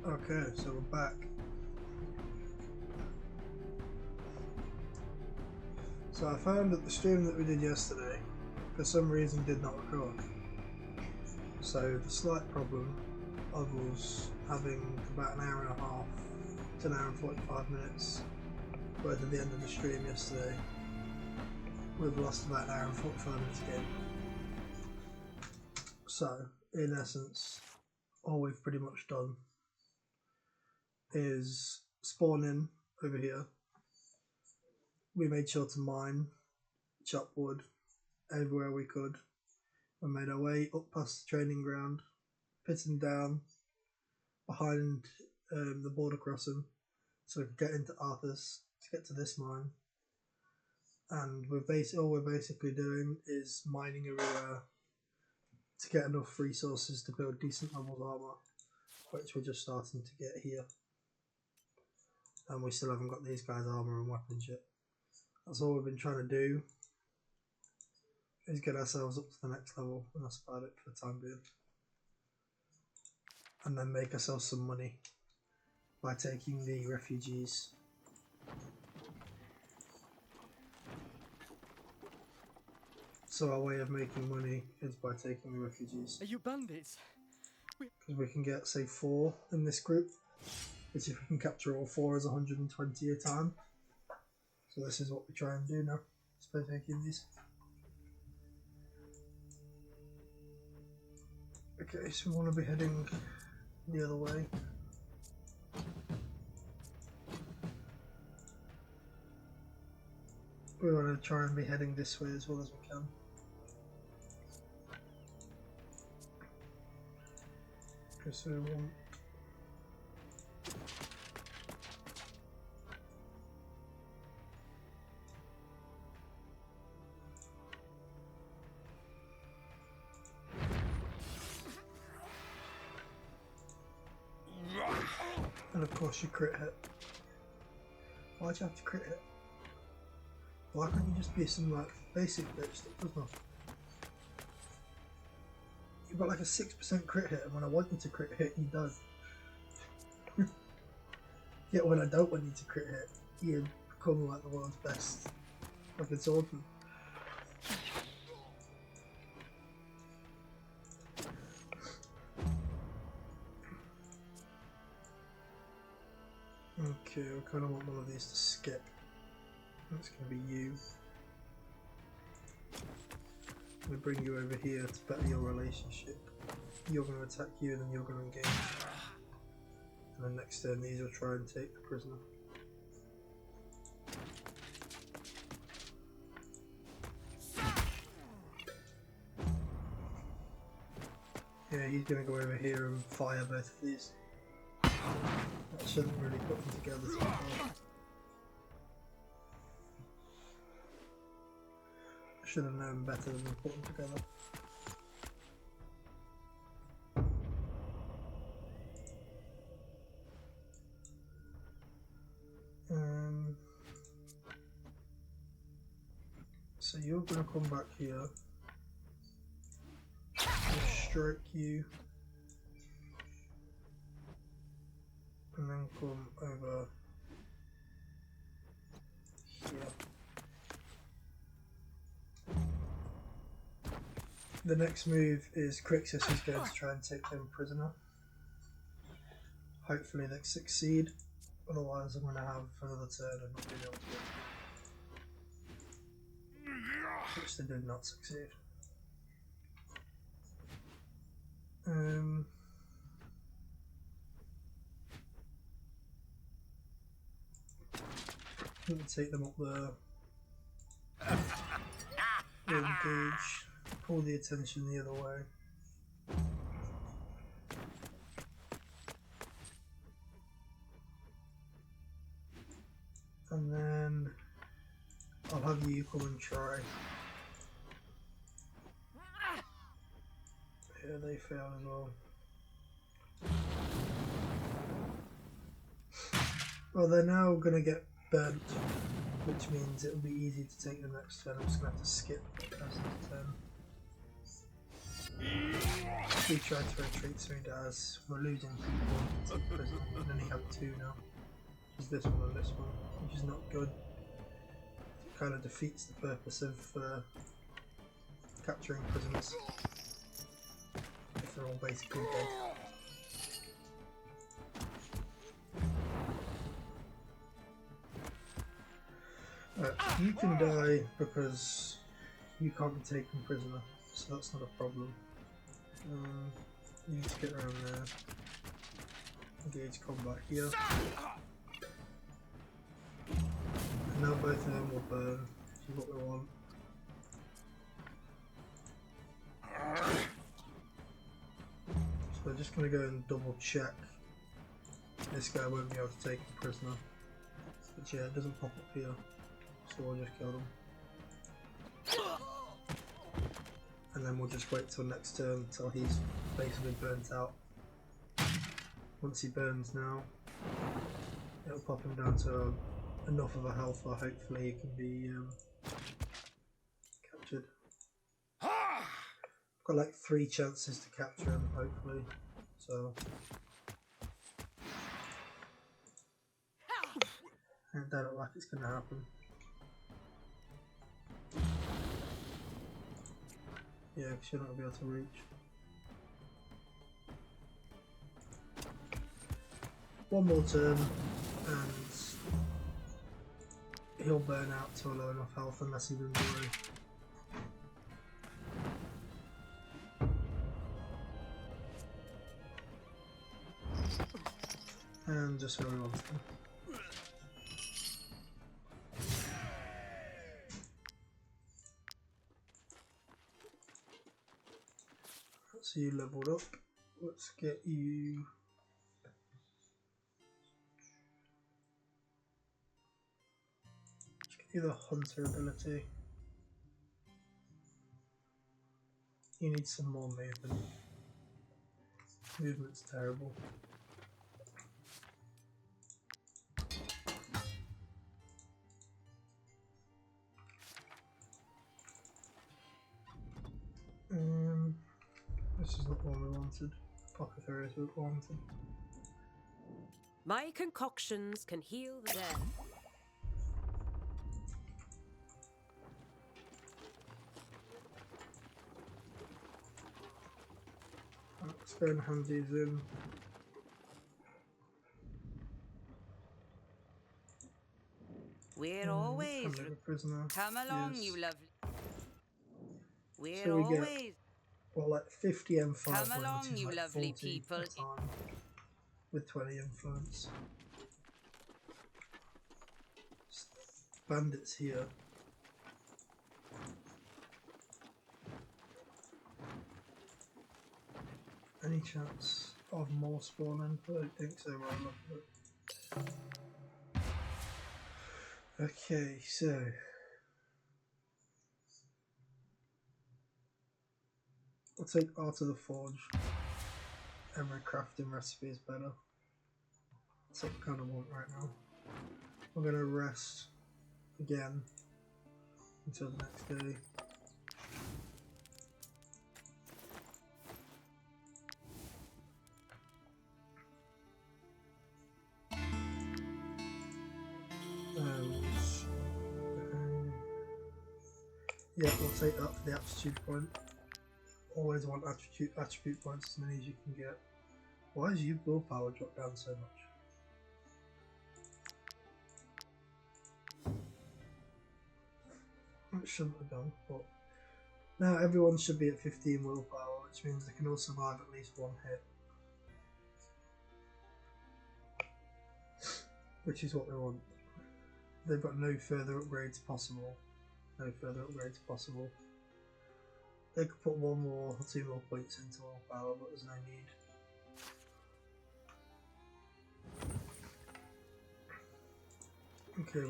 Okay, so we're back. So I found that the stream that we did yesterday, for some reason, did not record. So the slight problem of us having about an hour and a half to an hour and 45 minutes worth at the end of the stream yesterday, we've lost about an hour and 45 minutes again. So, in essence, all we've pretty much done is spawn in over here. We made sure to mine, chop wood everywhere we could. We made our way up past the training ground, pitting down behind the border crossing so we could get into Arthur's to get to this mine. And all we're basically doing is mining everywhere to get enough resources to build decent levels armor, which we're just starting to get here. And we still haven't got these guys' armor and weapons yet. That's all we've been trying to do, is get ourselves up to the next level, and that's about it for the time being. And then make ourselves some money by taking the refugees. So our way of making money is by taking the refugees. Are you bandits? Because we can get, say, 4 in this group, which if we can capture all 4 is 120 a time. So this is what we try and do now, is by taking these. Okay, so we want to be heading the other way. We want to try and be heading this way as well as we can. Okay, so we want... And of course you crit hit. Why'd you have to crit hit? Why can't you just be some like basic bitch that does nothing? You've got like a 6% crit hit, and when I want you to crit hit, you don't. Yet when I don't want you to crit hit, you become like the world's best fucking swordsman. Okay, I kind of want one of these to skip. That's going to be you. I'm going to bring you over here to better your relationship. You're going to attack you and then you're going to engage. And then next turn these will try and take the prisoner. Yeah, he's going to go over here and fire both of these. That shouldn't really put them together so far. I should have known better than put them together. So you're going to come back here. I'll strike you. And then come over here. The next move is Crixus is going to try and take him prisoner. Hopefully they succeed, otherwise I'm going to have another turn and not be able to win. Which they did not succeed. I'm going to take them up there. Engage. Pull the attention the other way. And then I'll have you come and try. Yeah, they failed as well. Well, they're now going to get burnt, which means it'll be easy to take the next turn. I'm just going to have to skip the rest of the turn. we try to retreat so he dies. We're losing people into prison. We only have 2 now. Which is this one and this one, which is not good. It kind of defeats the purpose of capturing prisoners if they're all basically dead. You can die because you can't be taken prisoner, so that's not a problem. You need to get around there. Engage combat here. And now both of them will burn, which is what we want. So we're just going to go and double check. This guy won't be able to take him prisoner. But yeah, it doesn't pop up here. So we'll just kill him. And then we'll just wait till next turn until he's basically burnt out. Once he burns now, it'll pop him down to enough of a health where hopefully he can be captured. Got like 3 chances to capture him, hopefully. So I don't look like it's going to happen. Yeah, because you're not going to be able to reach. One more turn and he'll burn out to a low enough health unless he wins away. And just where we want him. So you leveled up. Let's get you. Let's get you the hunter ability. You need some more movement. Movement's terrible. This is not the one we wanted. Apothecary is what we wanted. My concoctions can heal the dead. Let's go and hand these in. We're always prisoner. come along, Yes. you lovely. We're So we get, always well, like 50 M5 come when along, it is you like lovely 40 people. a time with 20 influence. Bandits here. Any chance of more spawning? I don't think so. Right, okay, so I'll take Art of the Forge. Every crafting recipe is better. That's what I kind of want right now. We're gonna rest again until the next day. Yeah, we'll take that for the aptitude point. Always want attribute points as many as you can get. Why has your willpower dropped down so much? It shouldn't have done, but now everyone should be at 15 willpower, which means they can all survive at least 1 hit. Which is what we want. They've got no further upgrades possible. No further upgrades possible. They could put 1 more or 2 more points into willpower, but there's no need. Okay,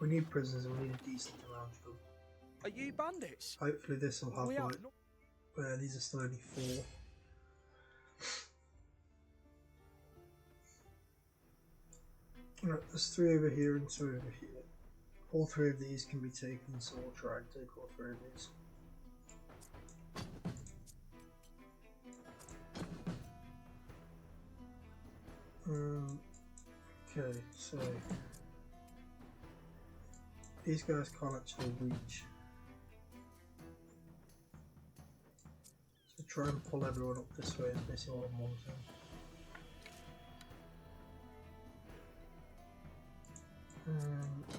we need prisoners and we need a decent amount of them. Are you bandits? Hopefully this will have We like these are still only 4. Right, there's 3 over here and 2 over here. All 3 of these can be taken, so we'll try and take all 3 of these. Okay, so these guys can't actually reach. So try and pull everyone up this way is basically what I'm wanting.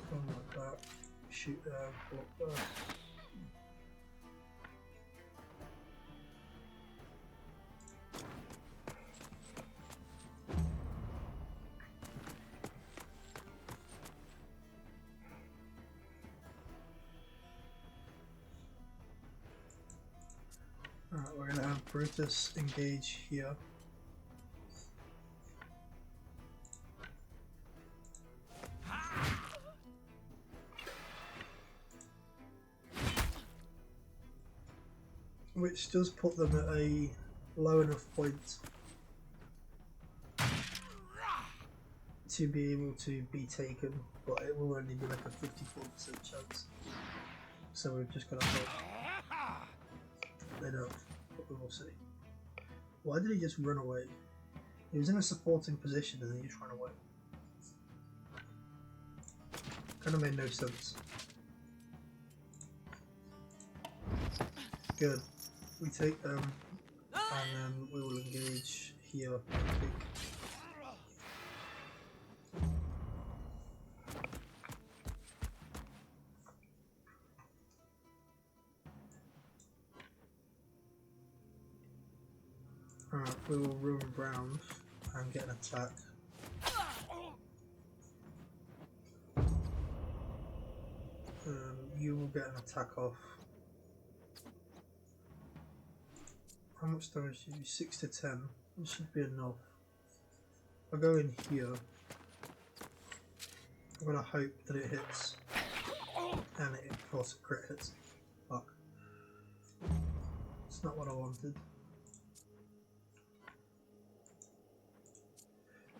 Come like that. Shoot there, pull up there. Alright, we're going to have Brutus engage here. Which does put them at a low enough point to be able to be taken, but it will only be like a 54% chance. So we've just got to hope they don't, but we will see. Why did he just run away? He was in a supporting position and then he just ran away. Kind of made no sense. Good. We take them and then we will engage here. I think. Alright, we will run round and get an attack. You will get an attack off. How much damage do you do? 6 to 10. It should be enough. I'll go in here. I'm gonna hope that it hits. And it, of course, crit hits. Fuck. It's not what I wanted.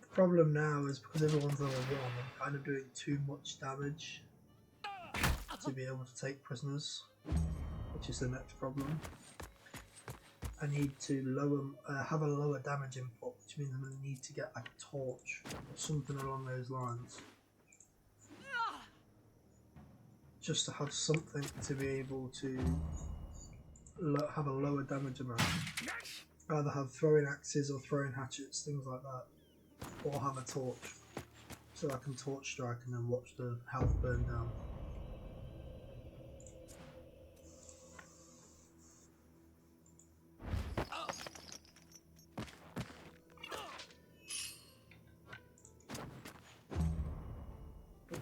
The problem now is because everyone's level 1, I'm kind of doing too much damage to be able to take prisoners, which is the next problem. I need to have a lower damage input, which means I'm going to need to get like a torch or something along those lines, just to have something to be able to have a lower damage amount. Either have throwing axes or throwing hatchets, things like that, or have a torch, so I can torch strike and then watch the health burn down.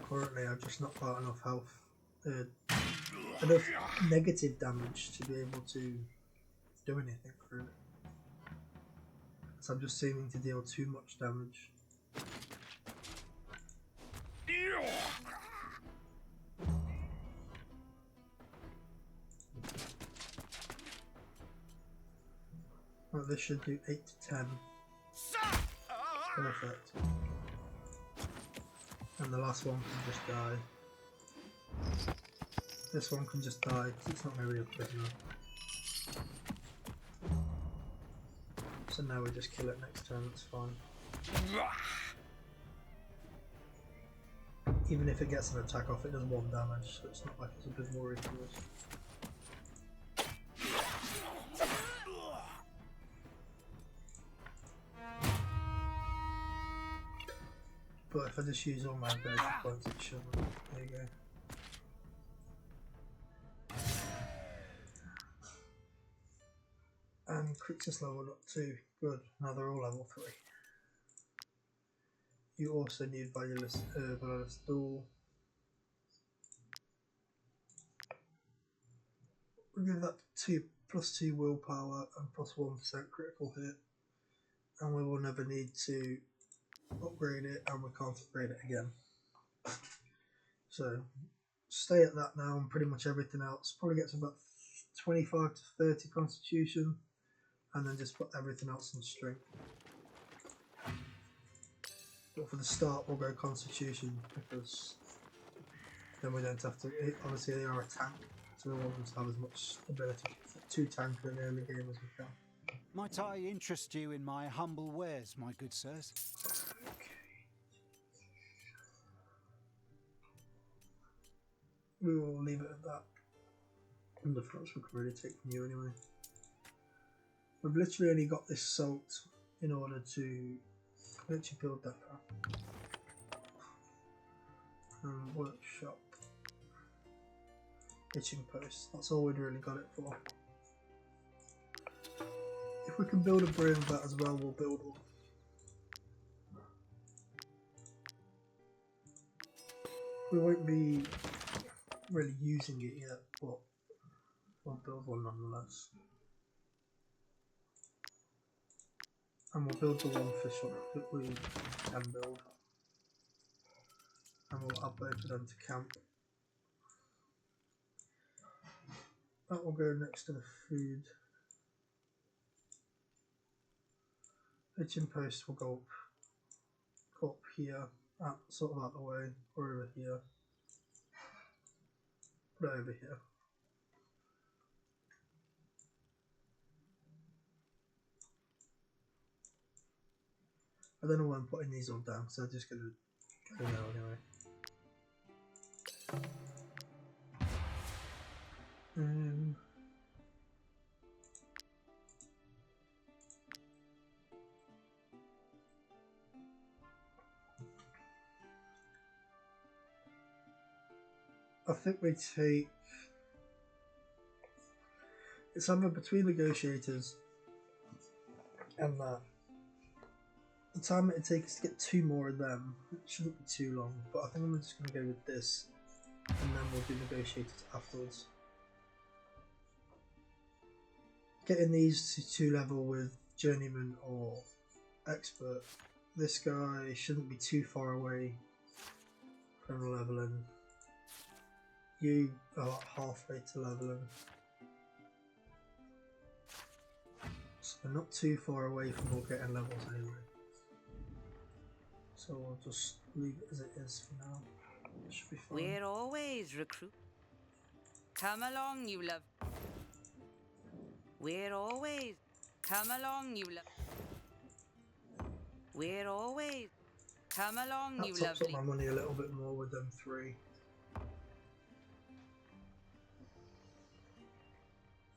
Currently I've just not got enough health, enough negative damage to be able to do anything really. So I'm just seeming to deal too much damage. Well, this should do 8 to 10. Perfect. And the last one can just die. This one can just die because it's not really a prisoner. So now we just kill it next turn, that's fine. Even if it gets an attack off, it does 1 damage, so it's not like it's a big worry for us. But if I just use all my ability points, it shouldn't. There you go. And Crixus leveled up too. Good. Now they're all level 3. You also need Valueless Duel. We'll give that +2 willpower and +1% critical hit. And we will never need to upgrade it, and we can't upgrade it again. So stay at that now, and pretty much everything else probably gets about 25 to 30 constitution, and then just put everything else in strength. But for the start we'll go constitution, because then we don't have to, obviously they are a tank, so we want them to have as much ability to tank in the early game as we can. Might I interest you in my humble wares, my good sirs? we will leave it at that. And the fronts we can really take from you anyway. We've literally only got this salt in order to literally build that up. Workshop. Hitching post. That's all we'd really got it for. If we can build a brewing vat as well, we'll build one. We won't be really using it yet, but we'll build one nonetheless. And we'll build the one fish one that we can build. And we'll add both of them to camp. That will go next to the food. Hitching post will go up here, sort of out the way, or over here. Put it over here. I don't know why I'm putting these all down, so I'm just going to go there anyway. I think we take... It's either between negotiators and that. The time it takes to get 2 more of them, it shouldn't be too long, but I think I'm just going to go with this, and then we'll do negotiators afterwards. Getting these to 2 level with journeyman or expert, this guy shouldn't be too far away from leveling. You are halfway to leveling, so not too far away from all getting levels anyway. So we'll just leave it as it is for now. It should be fine. We're always recruit. Come along, you love. We're always. Come along, you love. We're always. Come along, that you tops up lovely. my money a little bit more with them 3.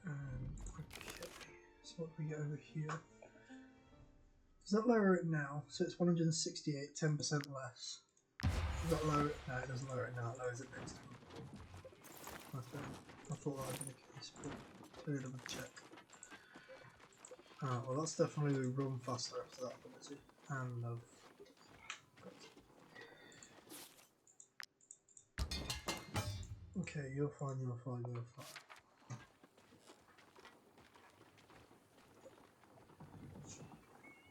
Okay, so what do we get over here? Does that lower it now? So it's 168, 10% less. Does that lower it? No, it doesn't lower it now, it lowers it next time. Okay, I thought that would be the case, but I'm going to double check. Well that's definitely we run faster after that ability. And okay, you're fine, you're fine, you're fine.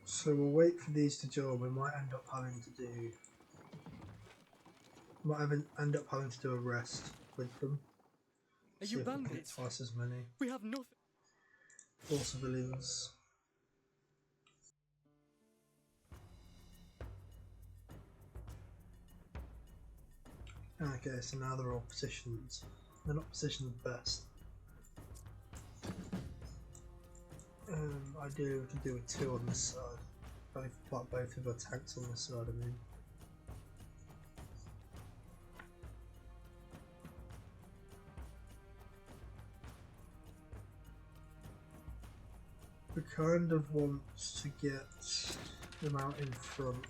So we'll wait for these to join. We might end up having to do... end up having to do a rest with them. Are See you if we can get bandits? twice as many. We have nothing. 4 civilians. Okay, so now they're all positioned. They're not positioned best. Ideally we can do a 2 on this side. Both of our tanks on this side, I mean. We kind of want to get them out in front.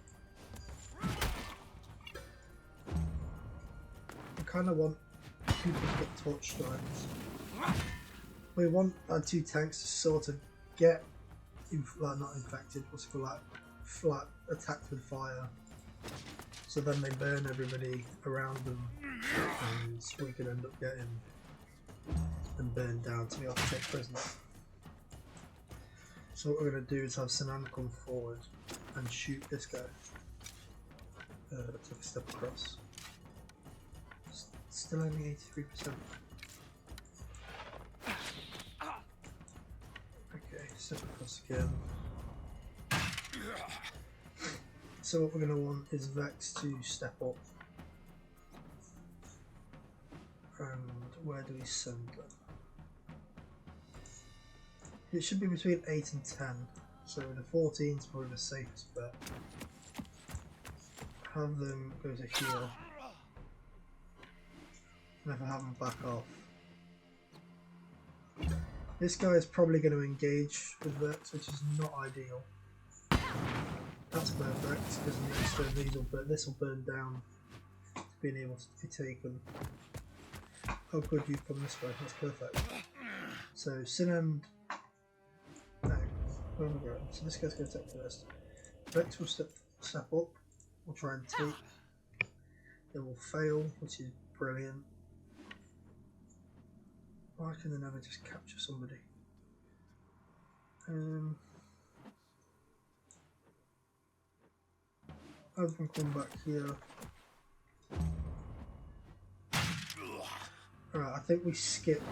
We kind of want people to get torch strikes. We want our 2 tanks to sort of get, like not infected, what's it called, like flat attacked with fire. So then they burn everybody around them, and we could end up getting them burned down to be able to take prisoners. So what we're going to do is have Sinan come forward and shoot this guy. Take a step across. Still only 83%. Okay, step across again. So what we're going to want is Vex to step up. And where do we send them? It should be between 8 and 10, so the 14 is probably the safest bet. Have them go to here. And if I have him back off, this guy is probably going to engage with Vex, which is not ideal. That's perfect, because the next turn this will burn down to being able to be taken. Oh good, you've come this way, that's perfect. So Sin no, where am I going? So this guy's going to take first. Vex will step up, we'll try and take. It will fail, which is brilliant. Why can they never just capture somebody? Have them come back here. Alright, I think we skip.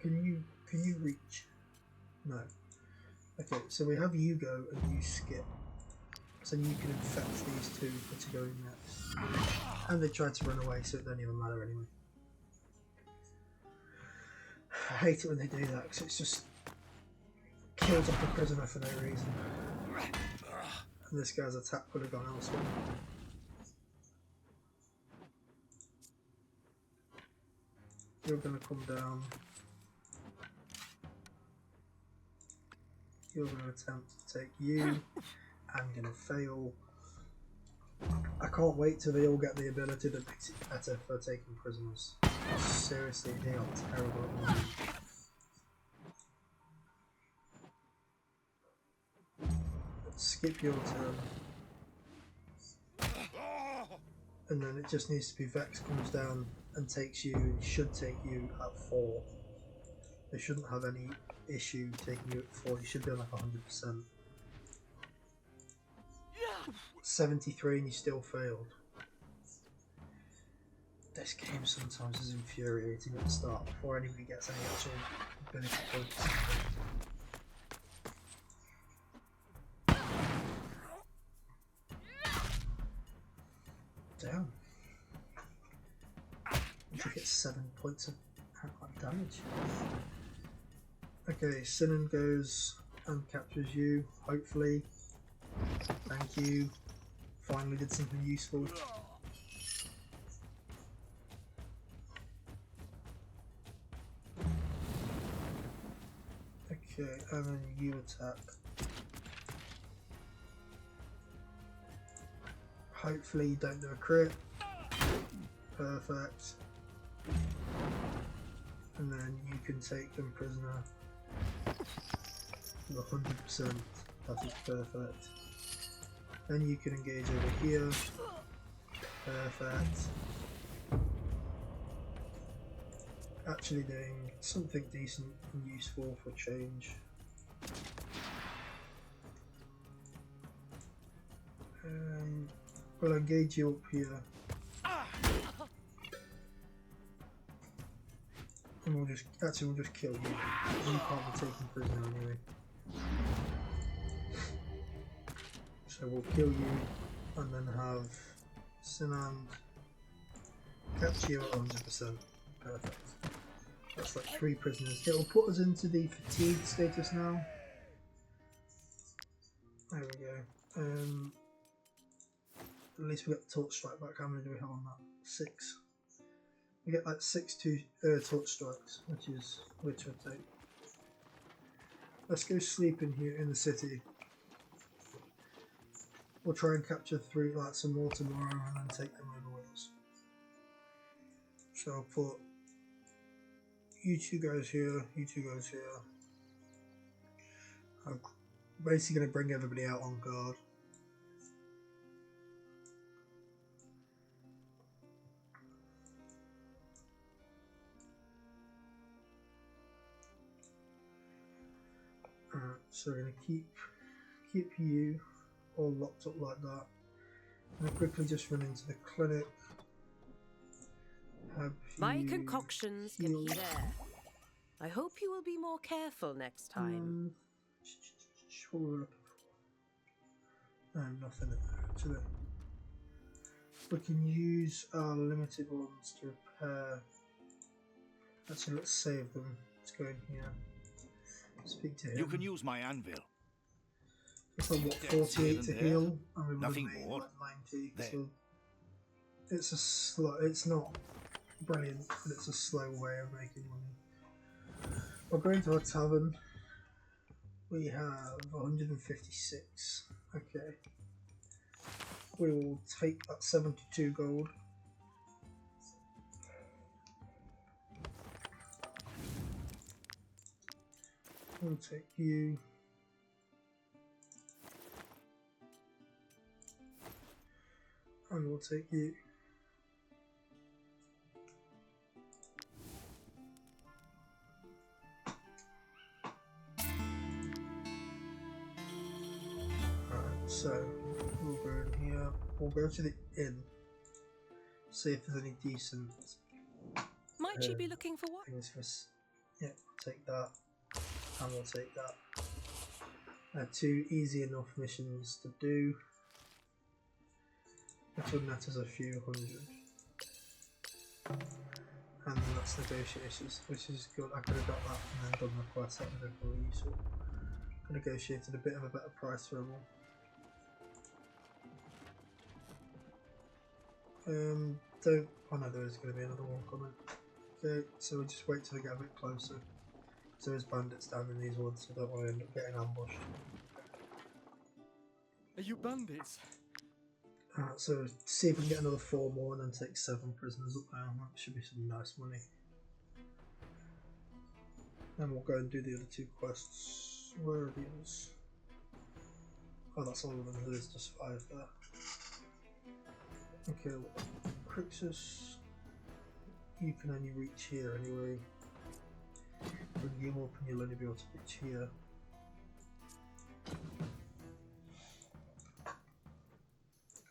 Can you reach? No. Okay, so we have you go and you skip. So you can infect these two which are going next. And they tried to run away, so it don't even matter anyway. I hate it when they do that because it's just kills off a prisoner for no reason. And this guy's attack would have gone elsewhere. You're going to come down. You're going to attempt to take you. I'm going to fail. I can't wait till they all get the ability that makes it better for taking prisoners. Seriously, they are terrible at the moment. Skip your turn. And then it just needs to be Vex comes down and takes you, and should take you at 4. They shouldn't have any issue taking you at 4, you should be on like 100%. 73 and you still failed. This game sometimes is infuriating at the start before anybody gets any actual ability points. Damn. You get 7 points of damage. Okay, Sinan goes and captures you, hopefully. Thank you. Finally did something useful. Okay, and then you attack. Hopefully you don't do a crit. Perfect. And then you can take them prisoner with 100%. That is perfect. Then you can engage over here. Perfect. Actually doing something decent and useful for change. We'll engage you up here. And we'll just kill you. You can't be taken prisoner anyway. So we'll kill you and then have Sinan catch you at 100%. Perfect. That's like 3 prisoners. It will put us into the fatigue status now. There we go. At least we got the torch strike back. How many do we have on that? 6. We get like 6 torch strikes, which we'll take. Let's go sleep in here in the city. We'll try and capture 3, like some more tomorrow, and then take them over with us. So I'll put you 2 guys here, you 2 guys here. I'm basically going to bring everybody out on guard. Alright, so we're going to keep you all locked up like that. I'm going to quickly just run into the clinic. My concoctions can heal air. I hope you will be more careful next time. What were we looking for? No, nothing in there actually. We can use our limited ones to repair. Actually, let's save them. Let's go in here. Speak to him. You can use my anvil. It's like what, 48 to heal, and we Nothing made more. like 90. So it's a slot. It's not brilliant, but it's a slow way of making money. We're going to a tavern. We have 156. Okay. We will take that 72 gold. We'll take you. And we'll take you. So, we'll go in here, we'll go to the inn, see if there's any decent Might you be looking for what? things for us. Yeah, we'll take that, and we'll take that. 2 easy enough missions to do. This would net us a few hundred. And then that's negotiations, which is good. I could have got that and then done the quest, that would have been really useful. I negotiated a bit of a better price for them all. Don't. Oh no, there is going to be another one coming. Okay, so we'll just wait till we get a bit closer. So there's bandits down in these woods, so don't want to end up getting ambushed. Are you bandits? So see if we can get another 4 more and then take 7 prisoners up there. That should be some nice money. Then we'll go and do the other 2 quests. Where are these? Oh, that's all of them. There's just 5 there. Okay, Crixus, you can only reach here anyway. Bring you up and you'll only be able to reach here.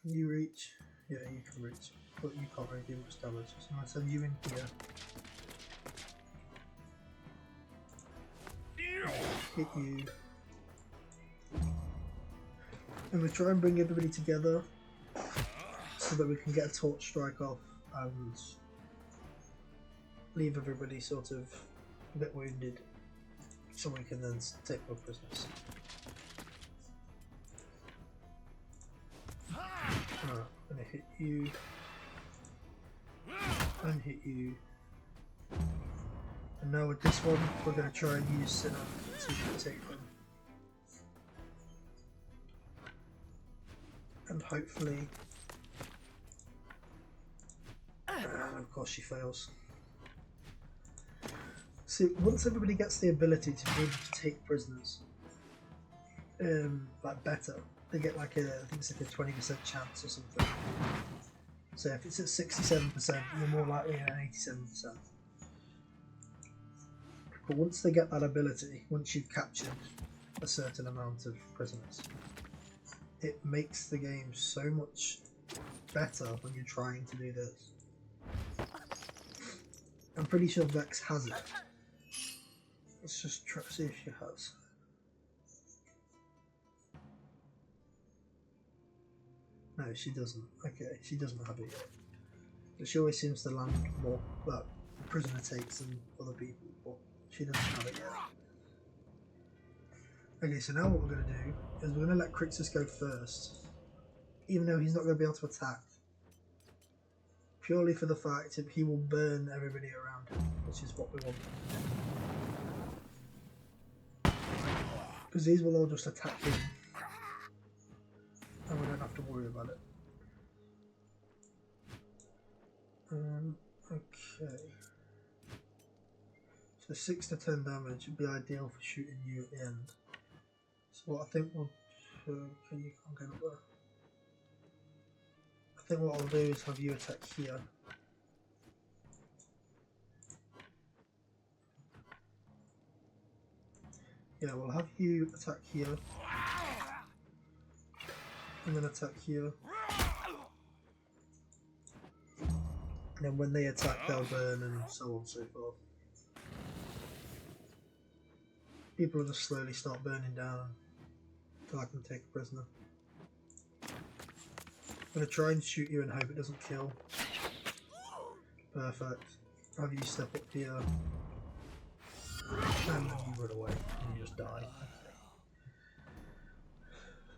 Can you reach? Yeah, you can reach, but you can't really do much damage. So I'm going to send you in here. Hit you. And we try and bring everybody together so that we can get a torch strike off and leave everybody sort of a bit wounded so we can then take more prisoners. Alright, I'm going to hit you and hit you. And now with this one, we're going to try and use Sinner to take them. And hopefully... And of course she fails. See, once everybody gets the ability to be able to take prisoners, like better, they get like I think it's like a 20% chance or something. So if it's at 67%, you're more likely at 87%. But once they get that ability, once you've captured a certain amount of prisoners, it makes the game so much better when you're trying to do this. I'm pretty sure Vex has it. Let's just try to see if she has. No, she doesn't. Okay, she doesn't have it yet. But she always seems to land more that prisoner takes than other people, but she doesn't have it yet. Okay, so now what we're going to do is we're going to let Crixus go first, even though he's not going to be able to attack. Purely for the fact that he will burn everybody around him, which is what we want. Because these will all just attack him, and we don't have to worry about it. Okay. So 6 to 10 damage would be ideal for shooting you at the end. So what I think we'll do, okay, you can't get up there. I think what I'll do is have you attack here. Yeah, we'll have you attack here. And then attack here. And then when they attack, they'll burn and so on and so forth. People will just slowly start burning down until I can take a prisoner. I'm going to try and shoot you and hope it doesn't kill. Perfect. Have you step up here. And then you run away and you just die. Okay.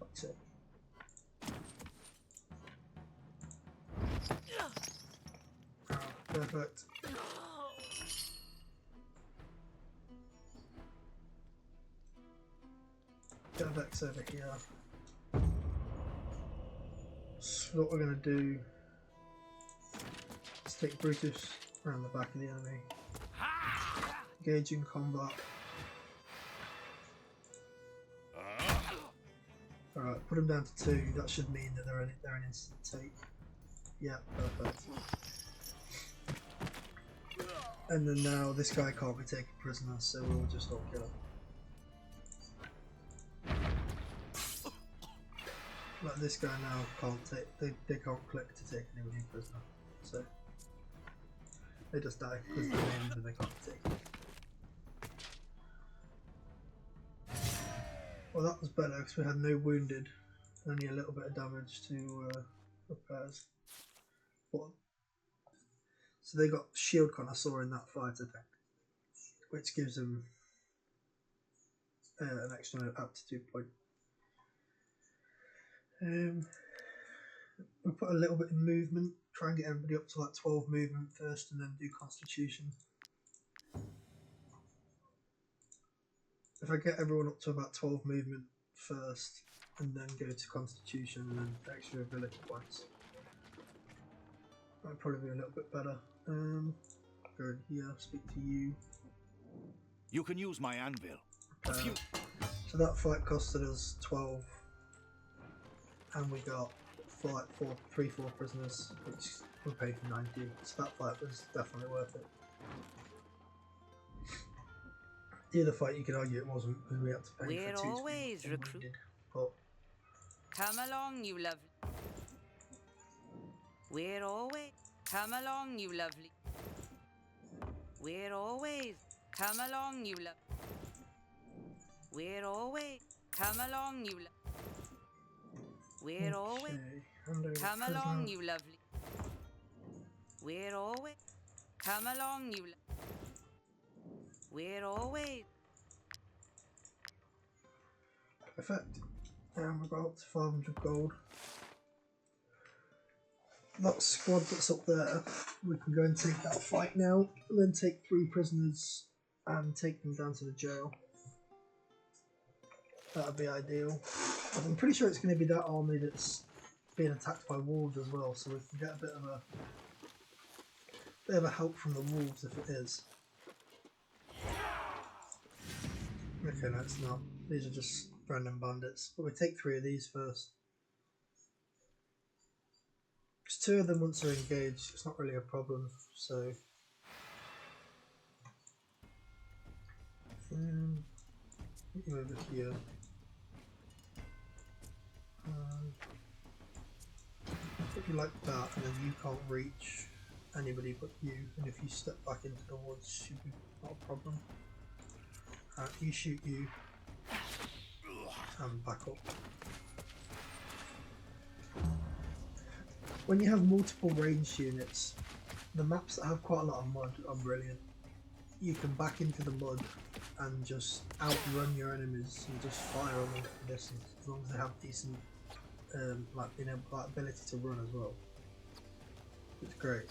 That's it. Perfect. Get Vex over here. So what we're going to do is take Brutus around the back of the enemy. Engage in combat. Alright, put them down to 2. That should mean that they're an instant take. Yeah, perfect. And then now this guy can't be taken prisoner, so we'll just all kill him. Like this guy now can't take, they can't click to take anybody prisoner, so they just die because they're named and they can't take it. Well, that was better because we had no wounded, only a little bit of damage to repairs. But, so they got shield connoisseur in that fight, I think, which gives them an extra aptitude point. We'll put a little bit in movement, try and get everybody up to like 12 movement first and then do constitution. If I get everyone up to about 12 movement first and then go to constitution and then extra ability points, that'd probably be a little bit better. Go in here, speak to you. You can use my anvil. So that fight costed us 12 and we got like 4 prisoners, which we paid for 90, so that fight was definitely worth it. The other fight you could argue it wasn't because we had to pay We're for 2 always recruit. but Come along, you lovely. We're always. Come along, you lovely. We're always. Come along, you love. We're always. Come along, you love. We're always. Come along, you lovely. We're always. Come along, you love. We're always. Perfect. And we've got up to 500 gold. That squad that's up there, we can go and take that fight now, and then take 3 prisoners and take them down to the jail. That would be ideal. But I'm pretty sure it's going to be that army that's being attacked by wolves as well, so we can get a bit of a help from the wolves if it is. Okay, no, it's not. These are just random bandits. But we take 3 of these first. Because 2 of them, once they're engaged, it's not really a problem, so... Get you over here. Put you like that, and then you can't reach anybody but you, and if you step back into the woods, should be not a problem. You shoot you, and back up. When you have multiple ranged units, the maps that have quite a lot of mud are brilliant. You can back into the mud and just outrun your enemies and just fire on them from distance, as long as they have decent like being able, like, ability to run as well. It's great.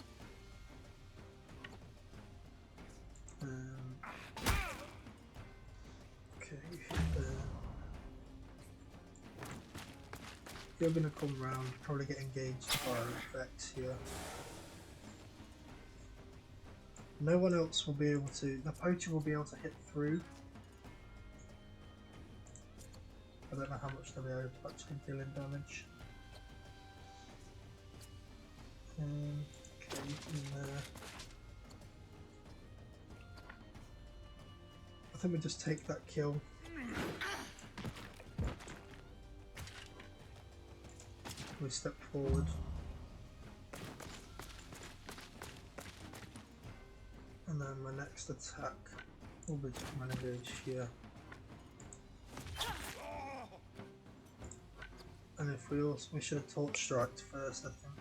Okay, you're gonna come round, probably get engaged by Vex here. No one else will be able to. The poacher will be able to hit through. I don't know how much they'll be able to actually deal in damage. Okay, in there. I think we just take that kill. We step forward. And then my next attack will be to come and engage here. And if we should have torch striked first, I think.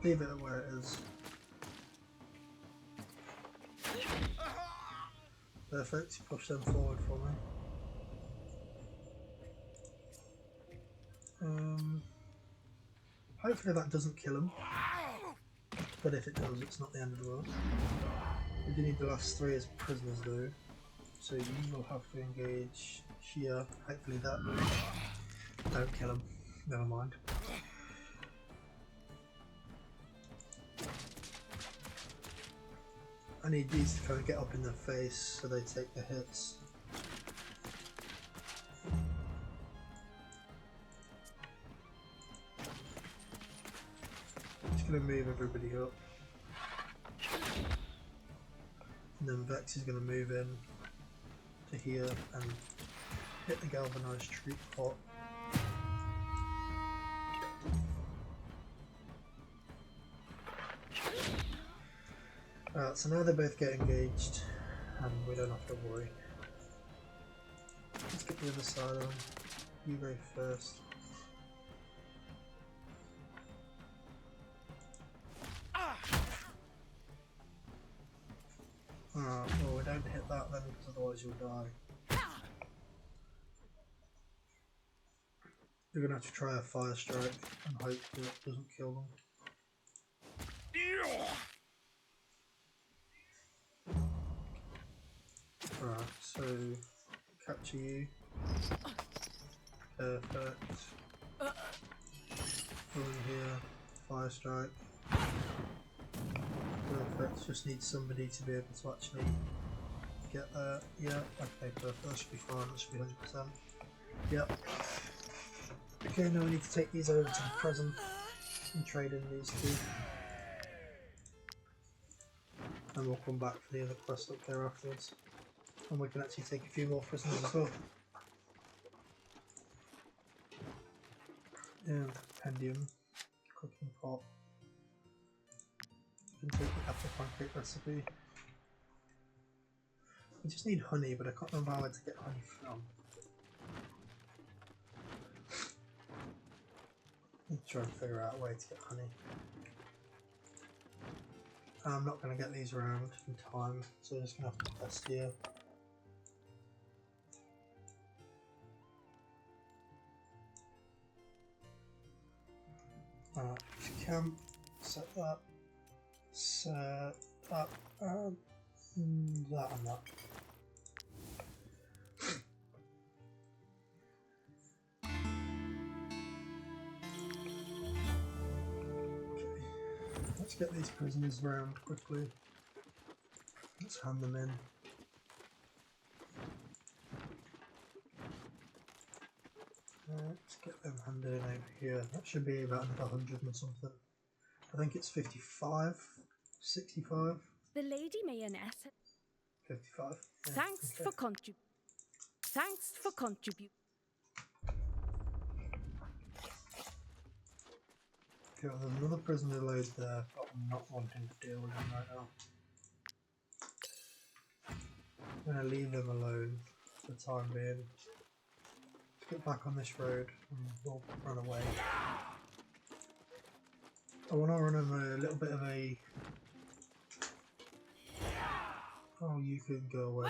Leave it where it is. Perfect, push them forward for me. Hopefully that doesn't kill him. But if it does, it's not the end of the world. We do need the last 3 as prisoners though. So you will have to engage here. Hopefully that don't kill him. Never mind. I need these to kind of get up in their face so they take the hits. Just going to move everybody up. And then Vex is going to move in to here and hit the galvanized troop pot. Alright, so now they both get engaged and we don't have to worry. Let's get the other side on. You go first. Well, we don't hit that then because otherwise you'll die. You're gonna have to try a fire strike and hope that it doesn't kill them. Right, so capture you. Perfect. Go in here, fire strike. Perfect, just need somebody to be able to actually get there. Yeah, okay, perfect, that should be fine, that should be 100%. Yep. Okay, now we need to take these over to the present and trade in these 2. And we'll come back for the other quest up there afterwards. And we can actually take a few more prisoners as well. And compendium, cooking pot. You can take the apple pancake recipe. We just need honey, but I can't remember where to get honey from. Need to try and figure out a way to get honey. I'm not going to get these around in time, so I'm just going to have to test here. Camp, set that, and that and that. Okay, let's get these prisoners round quickly. Let's hand them in. Let's get them handed in over here. That should be about another 100 or something. I think it's 55, 65. The Lady Mayonnaise. 55. Yeah, Thanks okay. for contribute. Okay, well, there's another prisoner load there, but I'm not wanting to deal with him right now. I'm going to leave them alone for the time being. Let's get back on this road and we'll run away. I want to run him a little bit of a... Oh, you can go away.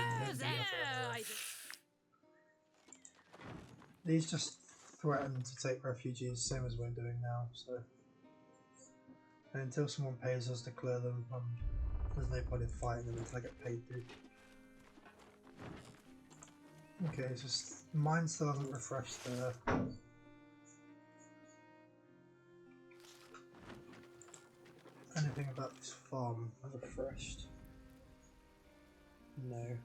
These just threaten to take refugees, same as we're doing now, so... And until someone pays us to clear them, there's no point in fighting them until I get paid to. Okay, it's just... Mine still hasn't refreshed there. Anything about this farm refreshed? No.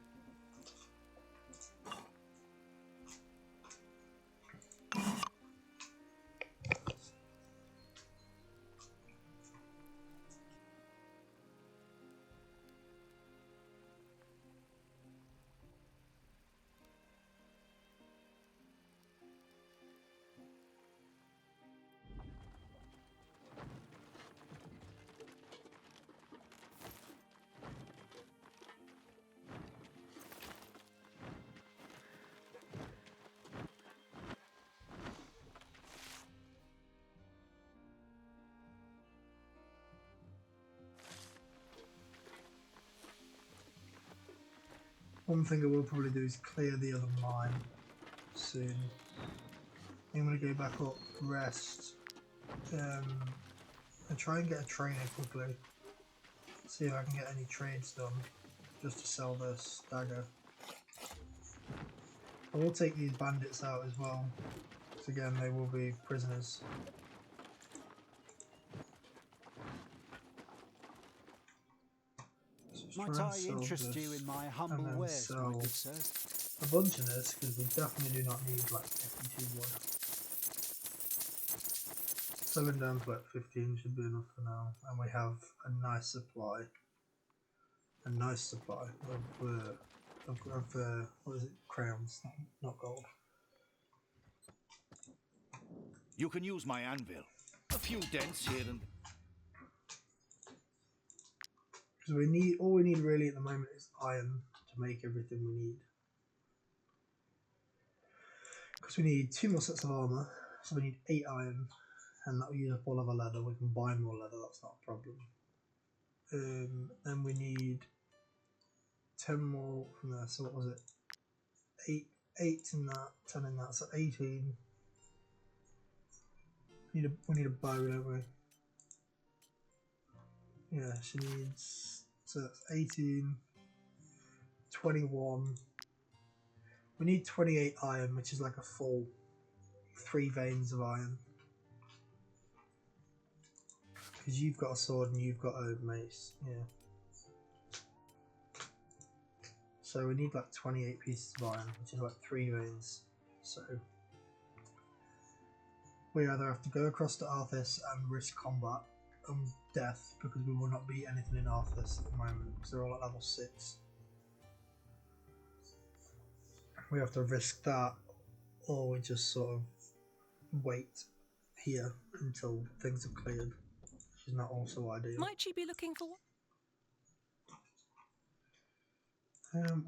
One thing I will probably do is clear the other mine soon. I'm going to go back up, rest, and try and get a trainer quickly. See if I can get any trades done just to sell this dagger. I will take these bandits out as well, because again they will be prisoners. Might I interest you in my humble wares, my good sir? A bunch of this, because we definitely do not need like 52 wood. Selling down to like 15 should be enough for now, and we have a nice supply. A nice supply of what is it? Crowns, not gold. You can use my anvil. A few dents here and... Because all we need really at the moment is iron to make everything we need. Because we need 2 more sets of armour, so we need 8 iron, and that will use up all of our leather. We can buy more leather, that's not a problem. Then we need 10 more from there, so what was it? 8 in that, 10 in that, so 18. We need a bow, don't we? Yeah, she needs, so that's 18, 21. We need 28 iron, which is like a full 3 veins of iron. Because you've got a sword and you've got a mace, yeah. So we need like 28 pieces of iron, which is like 3 veins. So we either have to go across to Arthas and risk combat and death, because we will not beat anything in Arthas at the moment, because they're all at level 6. We have to risk that, or we just sort of wait here until things are cleared, which is not also ideal. Might she be looking for one?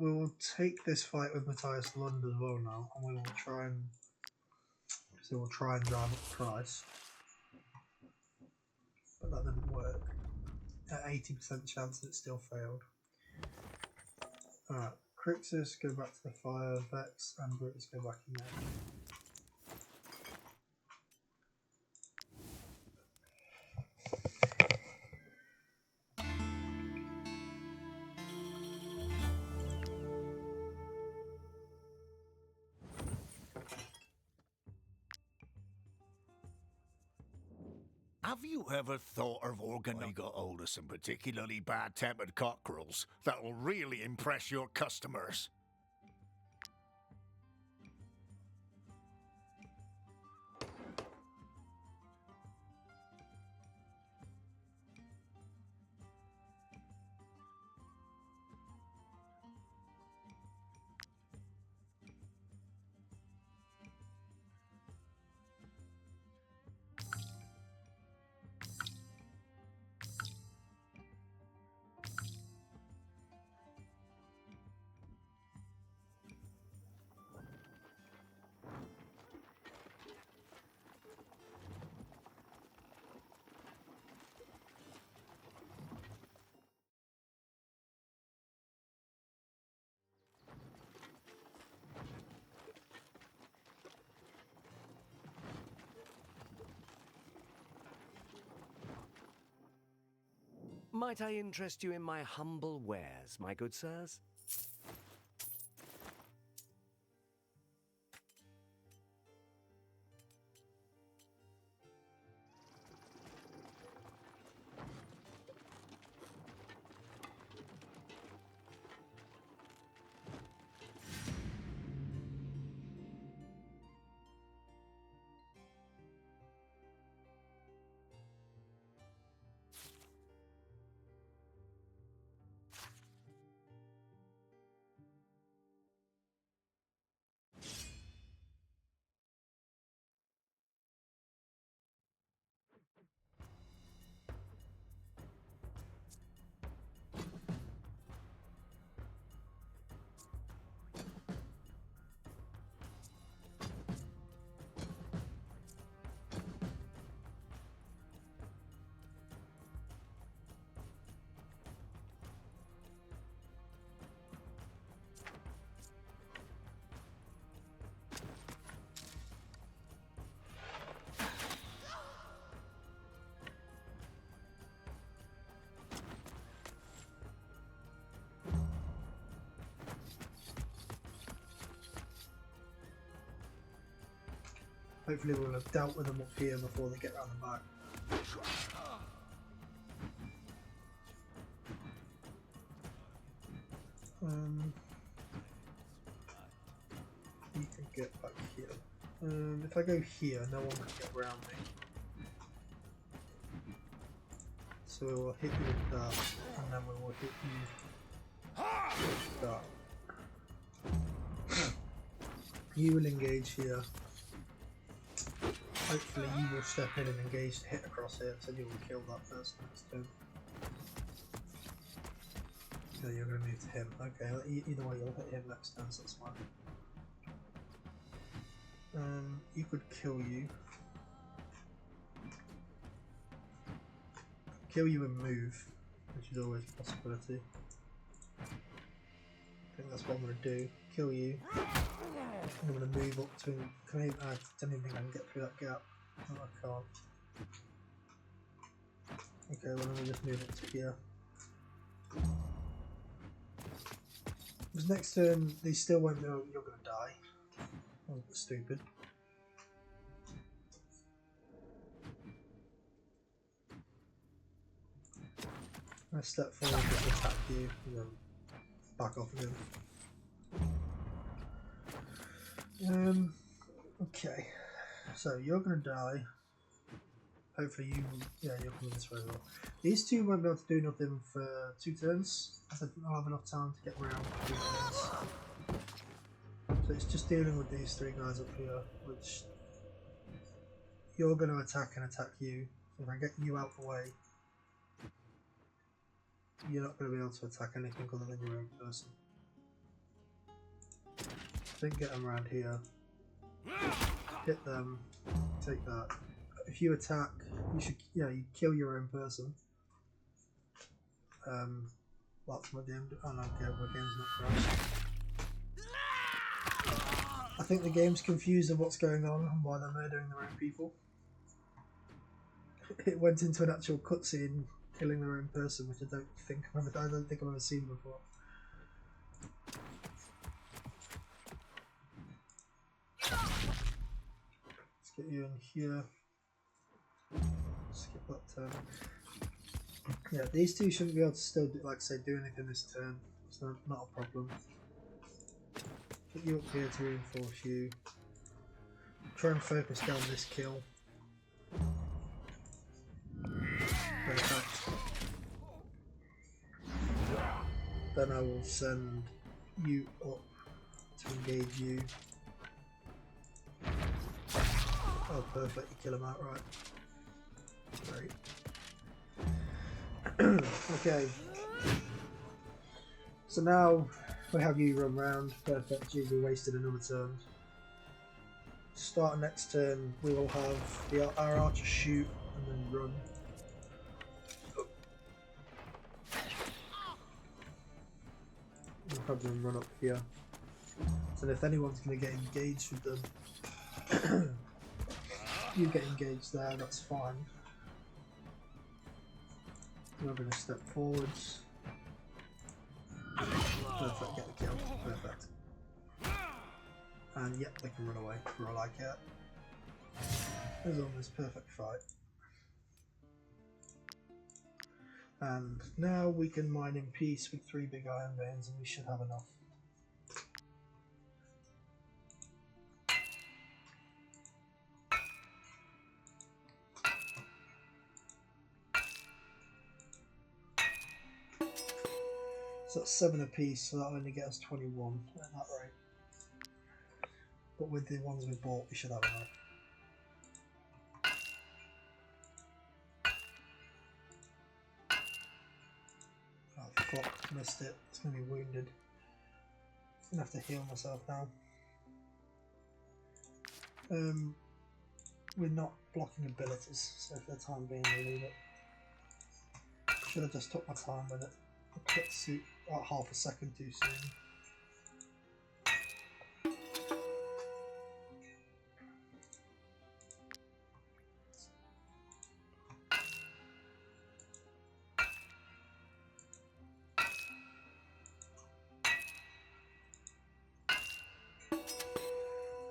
We will take this fight with Matthias Lund as well now, and we will try and drive up the price. But that didn't work. At 80% chance it still failed. Alright, Crixus, go back to the fire, Vex, and Brutus go back in there. Have you ever thought of organizing? I got hold of some particularly bad-tempered cockerels that will really impress your customers. Might I interest you in my humble wares, my good sirs? Hopefully we'll have dealt with them up here before they get round the back. You can get back here. If I go here, no one can get around me. So we'll hit you with that, and then we will hit you with that. You will engage here. Hopefully you will step in and engage to hit across here, so you will kill that person next turn. So you're going to move to him. Okay, either way you'll hit him next turn, so that's fine. You could kill you. Kill you and move, which is always a possibility. I think that's what I'm going to do. Kill you. I'm going to move up to... I don't even think I can get through that gap. No, I can't. Okay, well, let me just move up to here. Because next turn, they still won't know you're going to die. That was stupid. I step forward to attack you, and then back off again. Okay, so you're going to die. Hopefully you're coming this way as well. These two won't be able to do nothing for 2 turns. I don't think I'll have enough time to get around for 3 turns. So it's just dealing with these 3 guys up here, which you're going to attack and attack you. So if I get you out the way, you're not going to be able to attack anything other than your own person. Then get them around here. Hit them. Take that. If you attack, you should you kill your own person. That's my game. Oh no, okay, my game's not crashed. I think the game's confused of what's going on and why they're murdering their own people. It went into an actual cutscene killing their own person, which I don't think I've ever seen before. Let's get you in here. Skip that turn. Yeah, these two shouldn't be able to still do anything this turn. It's not a problem. Get you up here to reinforce you. Try and focus down this kill. Perfect. Then I will send you up to engage you. Oh, perfect, you kill him outright. Great. Okay. So now we have you run round. Perfect, we wasted another turn. Start next turn, we will have our archer shoot and then run. We'll probably run up here. So if anyone's going to get engaged with them, you get engaged there, that's fine. We're going to step forwards. Perfect, get the kill. Perfect. And yep, they can run away for all I care. There's almost perfect fight. And now we can mine in peace with 3 big iron veins, and we should have enough. So that's 7 apiece, so that'll only get us 21 at that rate. But with the ones we bought, we should have enough. Oh fuck, missed it. It's going to be wounded. I'm going to have to heal myself now. We're not blocking abilities, so for the time being we'll leave it. Should have just took my time with it. I clicked suit about half a second too soon.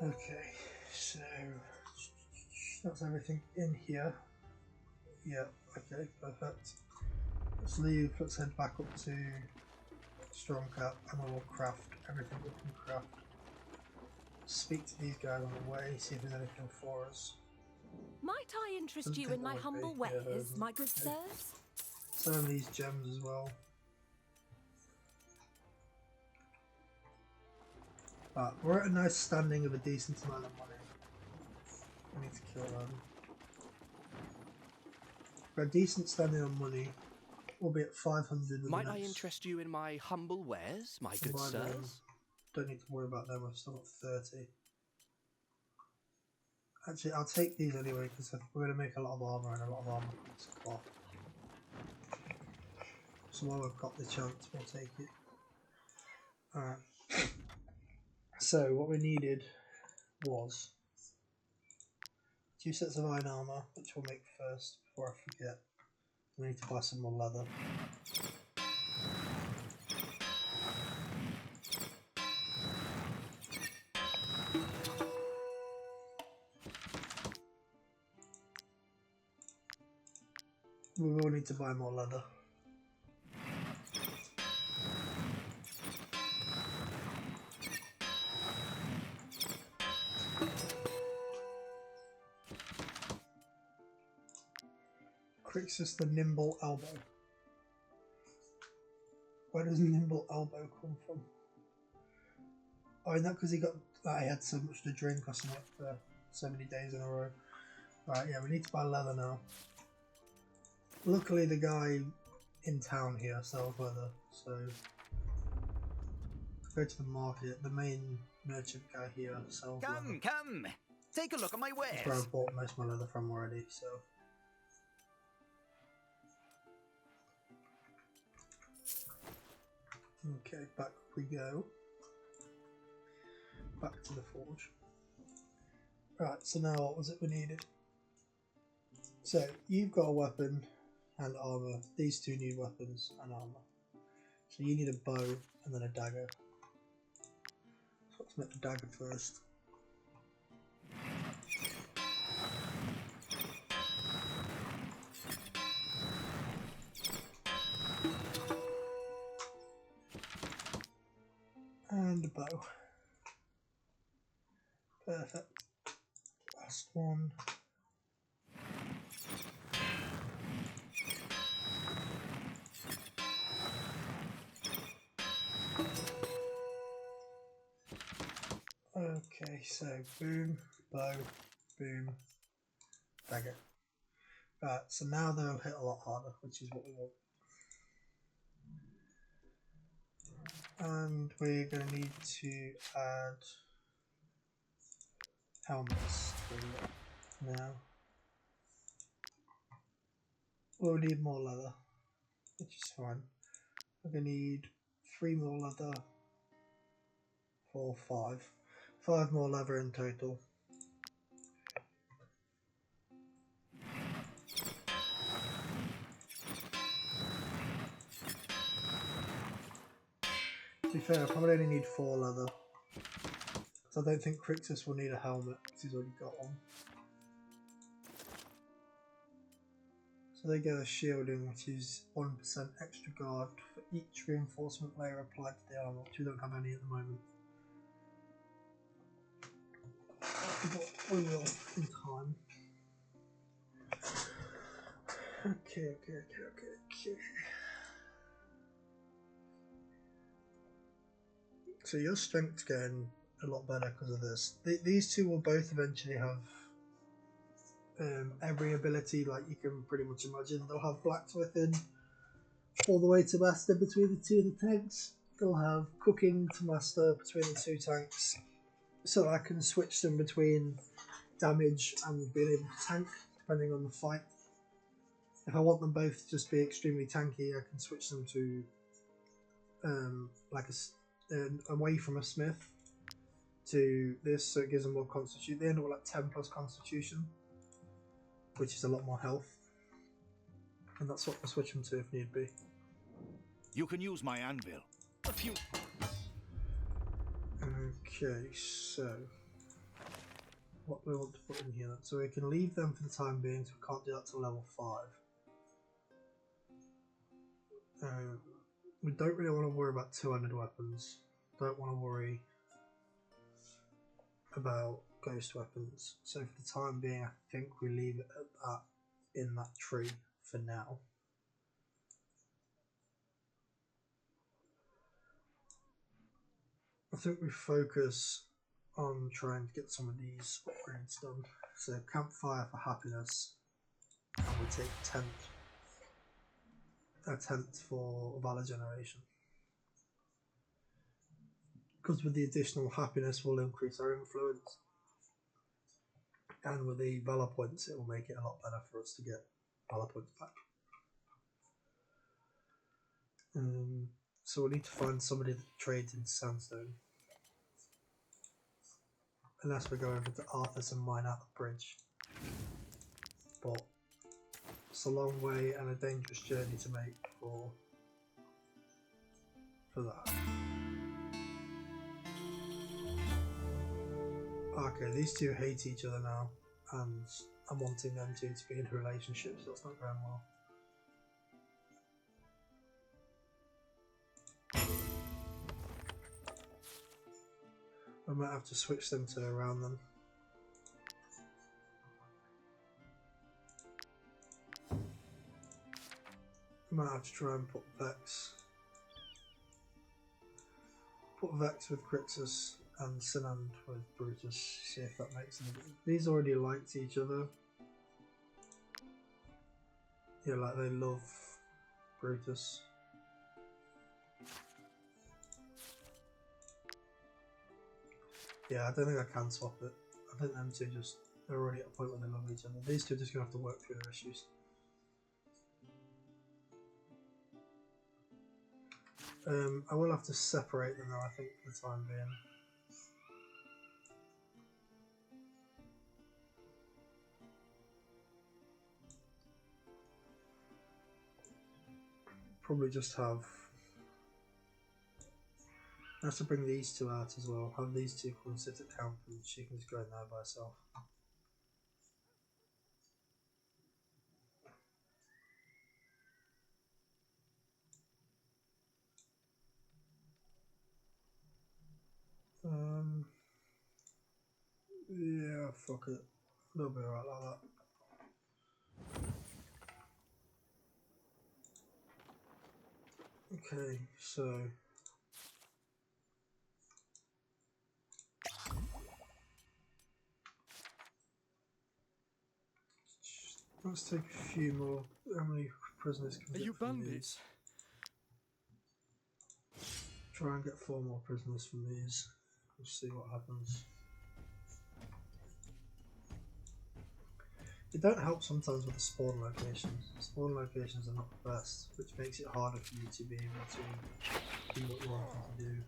Okay, so That's everything in here. Yeah, okay, perfect. Let's leave, let's head back up to Strong Cap and we'll craft everything we can craft. Speak to these guys on the way, see if there's anything for us. Might I interest Doesn't you think in there my would humble be. Yeah, wares, my good okay. sirs? Some of these gems as well. But we're at a nice standing of a decent amount of money. I need to kill them. For a decent standing on money, we'll be at 500 with Might the I next. interest you in my humble wares, my good Combine them. sirs? Don't need to worry about them, I've still got 30. Actually, I'll take these anyway because we're going to make a lot of armour and a lot of armour comes cloth. So while we've got the chance, we'll take it. Alright. So, what we needed was 2 sets of iron armour, which we'll make first before I forget. We need to buy some more leather. We will need to buy more leather. Crixus the Nimble Elbow. Where does Nimble Elbow come from? Oh, isn't that because he had so much to drink or something for so many days in a row? Right, yeah, we need to buy leather now. Luckily the guy in town here sells leather, so go to the market. The main merchant guy here sells leather. Come! Take a look at my That's where wares. I've bought most of my leather from already, so. Okay, back we go. Back to the forge. Right, so now what was it we needed? So, you've got a weapon and armour. These two need weapons and armour. So you need a bow and then a dagger. So let's make the dagger first. And a bow. Perfect. Last one. Okay, so boom, bow, boom, dagger. Right, so now they'll hit a lot harder, which is what we want. And we're going to need to add helmets to it now. We'll need more leather, which is fine. We're going to need 3 more leather, 4, 5. 5 more leather in total. To be fair, I probably only need 4 leather. So I don't think Crixus will need a helmet because he's already got one. So they get a shielding, which is 1% extra guard for each reinforcement layer applied to the armor, which we don't have any at the moment. But we will in time. Okay. So your strength's getting a lot better because of this. These two will both eventually have every ability like you can pretty much imagine. They'll have blacksmithing all the way to master between the two of the tanks. They'll have cooking to master between the 2 tanks. So I can switch them between damage and being able to tank depending on the fight. If I want them both to just be extremely tanky, I can switch them to away from a smith to this, so it gives them more constitution. They end up with like 10 plus constitution, which is a lot more health, and that's what we'll switch them to if need be. You can use my anvil. A few. Okay, so what do we want to put in here? So we can leave them for the time being, so we can't do that till level 5. We don't really want to worry about two-handed weapons. Don't want to worry about ghost weapons. So for the time being, I think we leave it at that in that tree for now. I think we focus on trying to get some of these upgrades done. So campfire for happiness, and we take a tent for valor generation. Because with the additional happiness we'll increase our influence, and with the valor points it will make it a lot better for us to get valor points back. So we need to find somebody that trades in sandstone. Unless we go over to Arthur's and mine out the bridge. But it's a long way and a dangerous journey to make for that. Okay, these two hate each other now, and I'm wanting them two to be in a relationship, so it's not going well. I might have to switch them to around them. I might have to try and put Vex with Crixus and Sinand with Brutus, see if that makes any difference. These already liked each other. Yeah, like they love Brutus. Yeah, I don't think I can swap it. I think them two they're already at a point where they love each other. These two are just going to have to work through their issues. I will have to separate them though, I think, for the time being. Probably just have to bring these two out as well. Have these two come and sit at camp and she can just go in there by herself. Yeah, fuck it. They'll be alright like that. Okay, so let's take a few more. How many prisoners can we get from these? Try and get 4 more prisoners from these. We'll see what happens. It don't help sometimes with the spawn locations. Spawn locations are not the best, which makes it harder for you to be able to do what you want to do.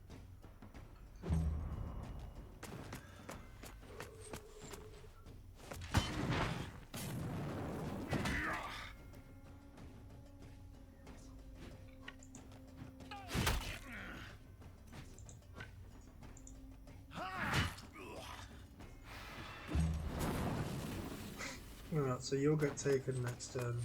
Alright, so you'll get taken next turn.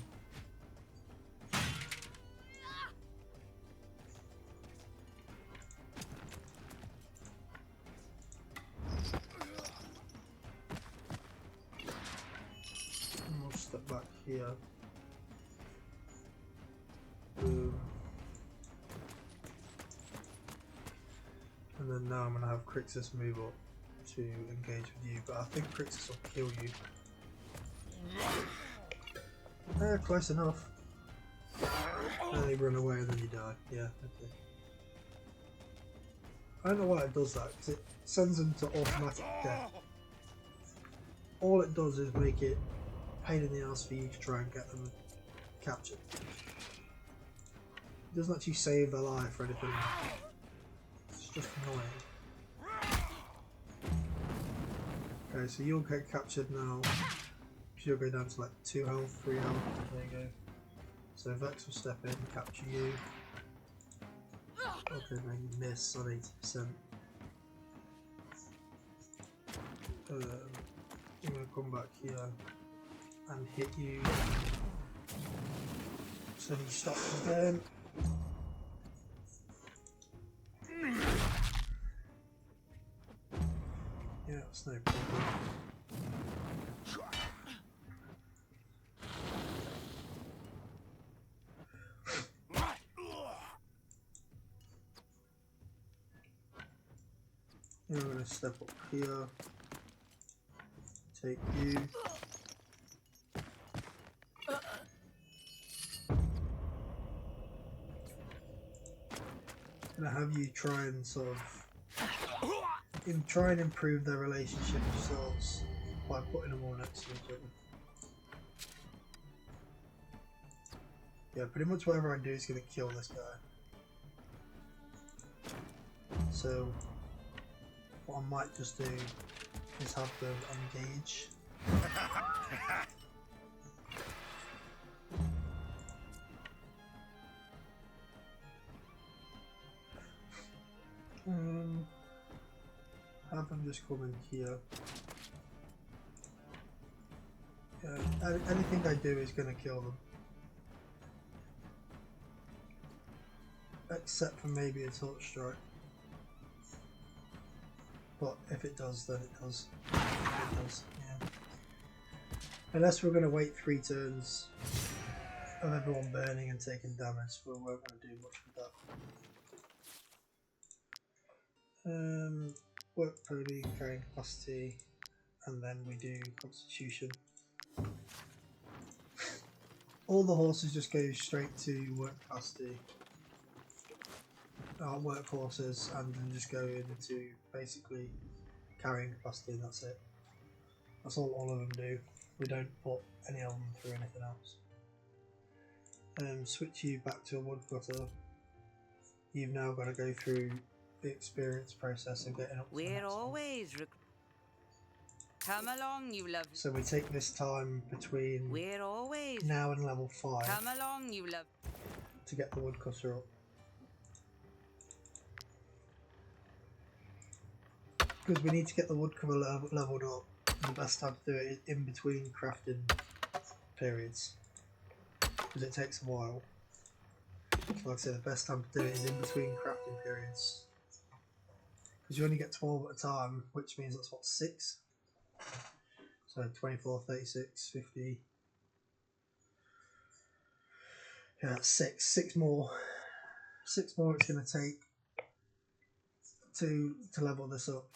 And we'll step back here. Boom. And then now I'm going to have Crixus move up to engage with you, but I think Crixus will kill you. Close enough. And you run away and then you die. Yeah, okay. I don't know why it does that, because it sends them to automatic death. All it does is make it a pain in the ass for you to try and get them captured. It doesn't actually save their life or anything like that. It's just annoying. Okay, so you'll get captured now. You'll go down to like 2 health, 3 health, there you go. So Vex will step in, capture you. Okay, now you miss on 80%. I'm going to come back here and hit you so you stop the burn. Yeah, it's no problem. I'm going to step up here, take you. I'm going to have you try and sort of try and improve their relationship yourselves by putting them all next to each other. Yeah, pretty much whatever I do is going to kill this guy. So what I might just do is have them engage. Have them just come in here. Yeah, anything I do is going to kill them. Except for maybe a torch strike. But if it does, then it does. It does, yeah. Unless we're going to wait 3 turns of everyone burning and taking damage, we won't want to do much with that. Work pony, carrying capacity, and then we do constitution. All the horses just go straight to work capacity. Work horses, and then just go into basically carrying capacity, and that's it. That's all of them do. We don't put any of them through anything else. Switch you back to a woodcutter. You've now got to go through the experience process of getting up to the next one. Come along, you lovely. So we take this time between now and level 5 Come along, you love. to get the woodcutter up. Because we need to get the woodcutter leveled up, and the best time to do it is in between crafting periods, because it takes a while. So like I say, the best time to do it is in between crafting periods, because you only get 12 at a time, which means that's what, 6? So 24, 36, 50. Yeah, that's 6. 6 more. 6 more it's going to take to level this up,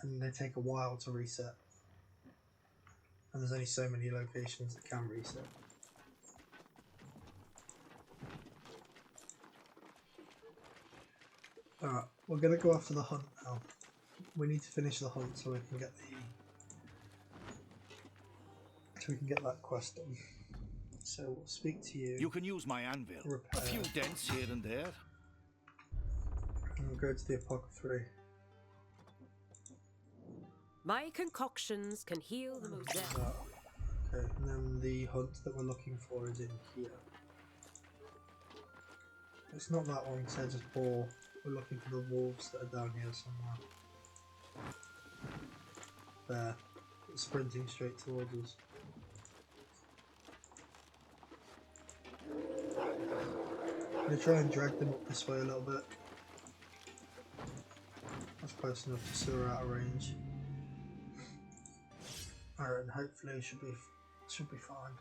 and they take a while to reset. And there's only so many locations that can reset. Alright, we're going to go after the hunt now. We need to finish the hunt so we can get that quest done. So we'll speak to you. You can use my anvil. Repair. A few dents here and there. And we'll go to the apothecary. My concoctions can heal the most dead. Okay, and then the hunt that we're looking for is in here. It's not that one, it says it's boar. We're looking for the wolves that are down here somewhere. There. It's sprinting straight towards us. I'm going to try and drag them up this way a little bit. That's close enough just so we're out of range. Alright, and hopefully it should be fine.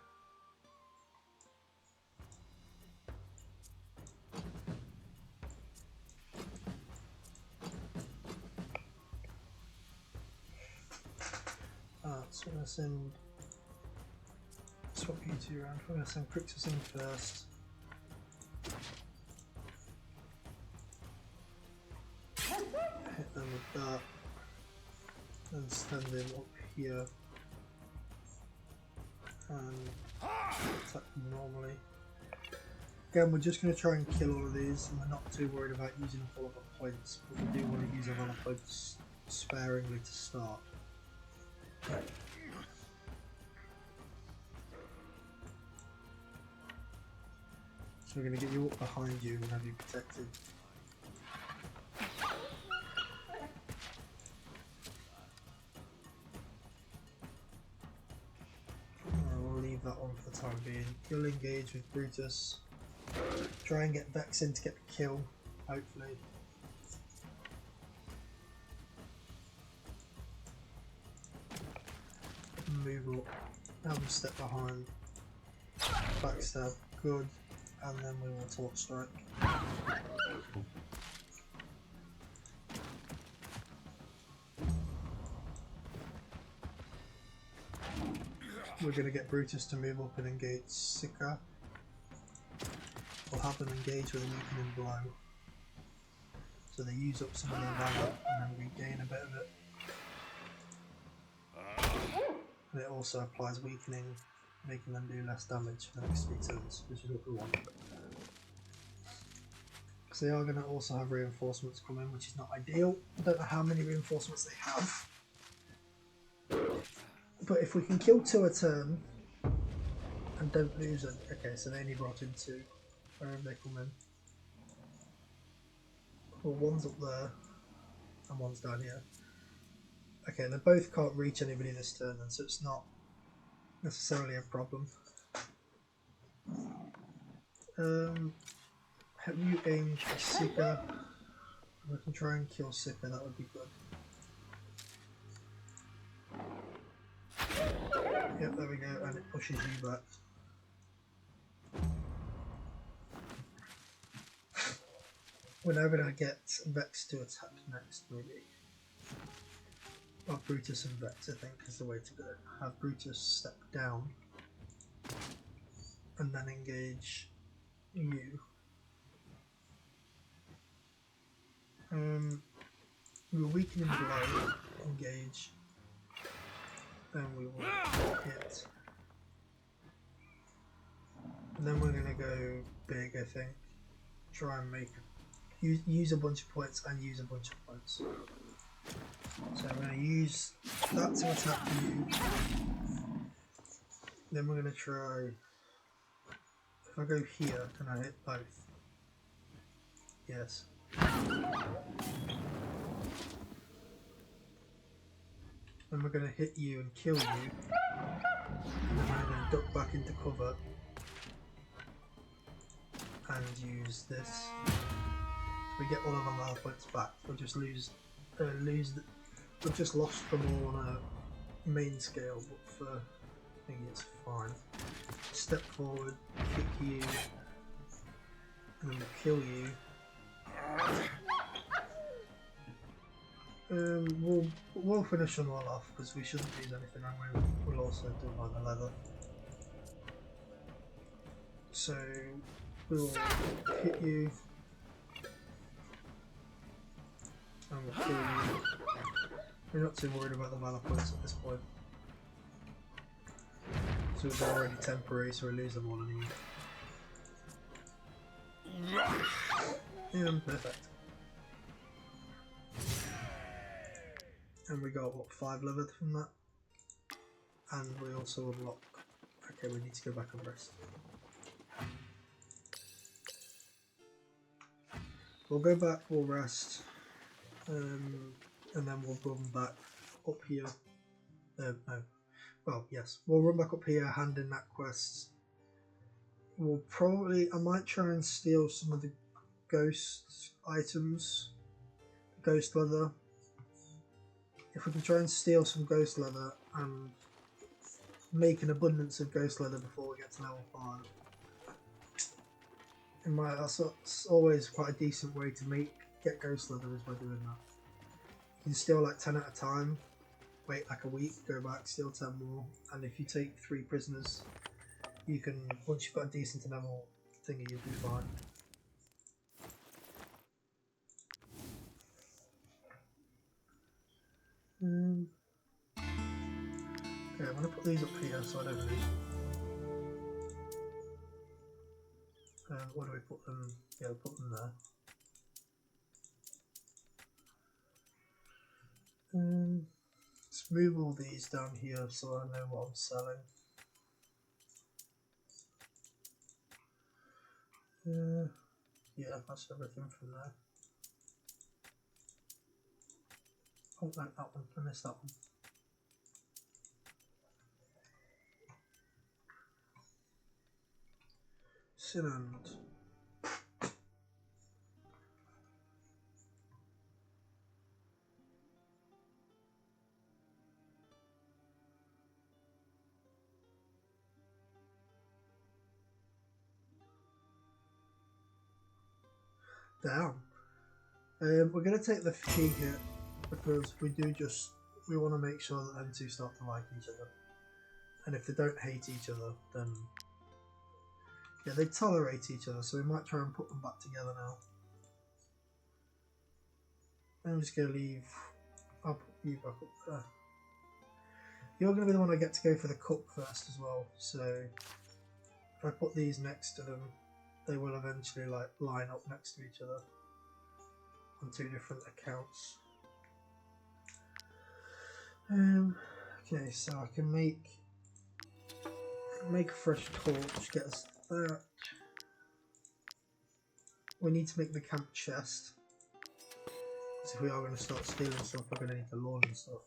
So I'm going to swap you two around. We're going to send Crixus in first. Hit them with that. Then stand him up here. And attack them normally. Again, we're just going to try and kill all of these, and we're not too worried about using all of our points, but we do want to use all our points sparingly to start. So we're going to get you up behind you and have you protected. time being. You'll engage with Brutus. Try and get Vex in to get the kill, hopefully. Move up. Have him step behind. Backstab, good. And then we will torch strike. We're going to get Brutus to move up and engage Sika. We'll have them engage with a weakening blow. So they use up some of their valor and then regain a bit of it. And it also applies weakening, making them do less damage for the next 3 turns, which is what we want. Because they are going to also have reinforcements coming, which is not ideal. I don't know how many reinforcements they have. But if we can kill 2 a turn and don't lose it, okay, so they only brought in 2. Wherever they come in. Well, one's up there and one's down here. Okay, they both can't reach anybody this turn, and so it's not necessarily a problem. Have you aimed for Sika? We can try and kill Sika, that would be good. Yep, there we go, and it pushes you back. We're now going to get Vex to attack next, maybe. Or Brutus and Vex, I think, is the way to go. Have Brutus step down and then engage you. We will weaken in blow, engage, then we will hit. And then we're going to go big, I think. Try and make use a bunch of points and use a bunch of points. So I'm going to use that to attack you. Then we're going to try. If I go here, can I hit both? Yes. Then we're going to hit you and kill you. And then we're going to duck back into cover and use this. We get all of our mana points back. We'll just we've just lost them all on a main scale, but for I think it's fine. Step forward, kick you, and then we'll kill you. We'll finish them all off because we shouldn't lose anything, and we'll also do like the leather. So we'll hit you. And we'll kill you. We're not too worried about the mana points at this point. So it's already temporary, so we lose them all anyway. Yeah, perfect. And we got what, 5 levered from that? And we also unlock. Okay, we need to go back and rest. We'll go back, we'll rest. And then we'll run back up here. No. Well, yes. We'll run back up here, hand in that quest. We'll probably... I might try and steal some of the ghost items. Ghost leather. If we can try and steal some ghost leather and make an abundance of ghost leather before we get to level 5. That's always quite a decent way to get ghost leather is by doing that. You can steal like 10 at a time, wait like a week, go back, steal 10 more, and if you take 3 prisoners, you can, once you've got a decent level thingy, you'll be fine. Okay, I'm going to put these up here so I don't lose them. Where do we put them? Yeah, we'll put them there. Let's move all these down here so I know what I'm selling. Yeah, that's everything from there. Oh, no, that one. I missed that one. Sinand. Down. We're going to take the fee hit because we want to make sure that them two start to like each other. And if they don't hate each other, then yeah, they tolerate each other, so we might try and put them back together now. I'm just going to leave. I'll put you back up there. You're going to be the one I get to go for the cup first as well, so if I put these next to them, they will eventually like line up next to each other on two different accounts. Okay, so I can make a fresh torch, get us that. We need to make the camp chest. So if we are going to start stealing stuff, we're going to need the lawn and stuff.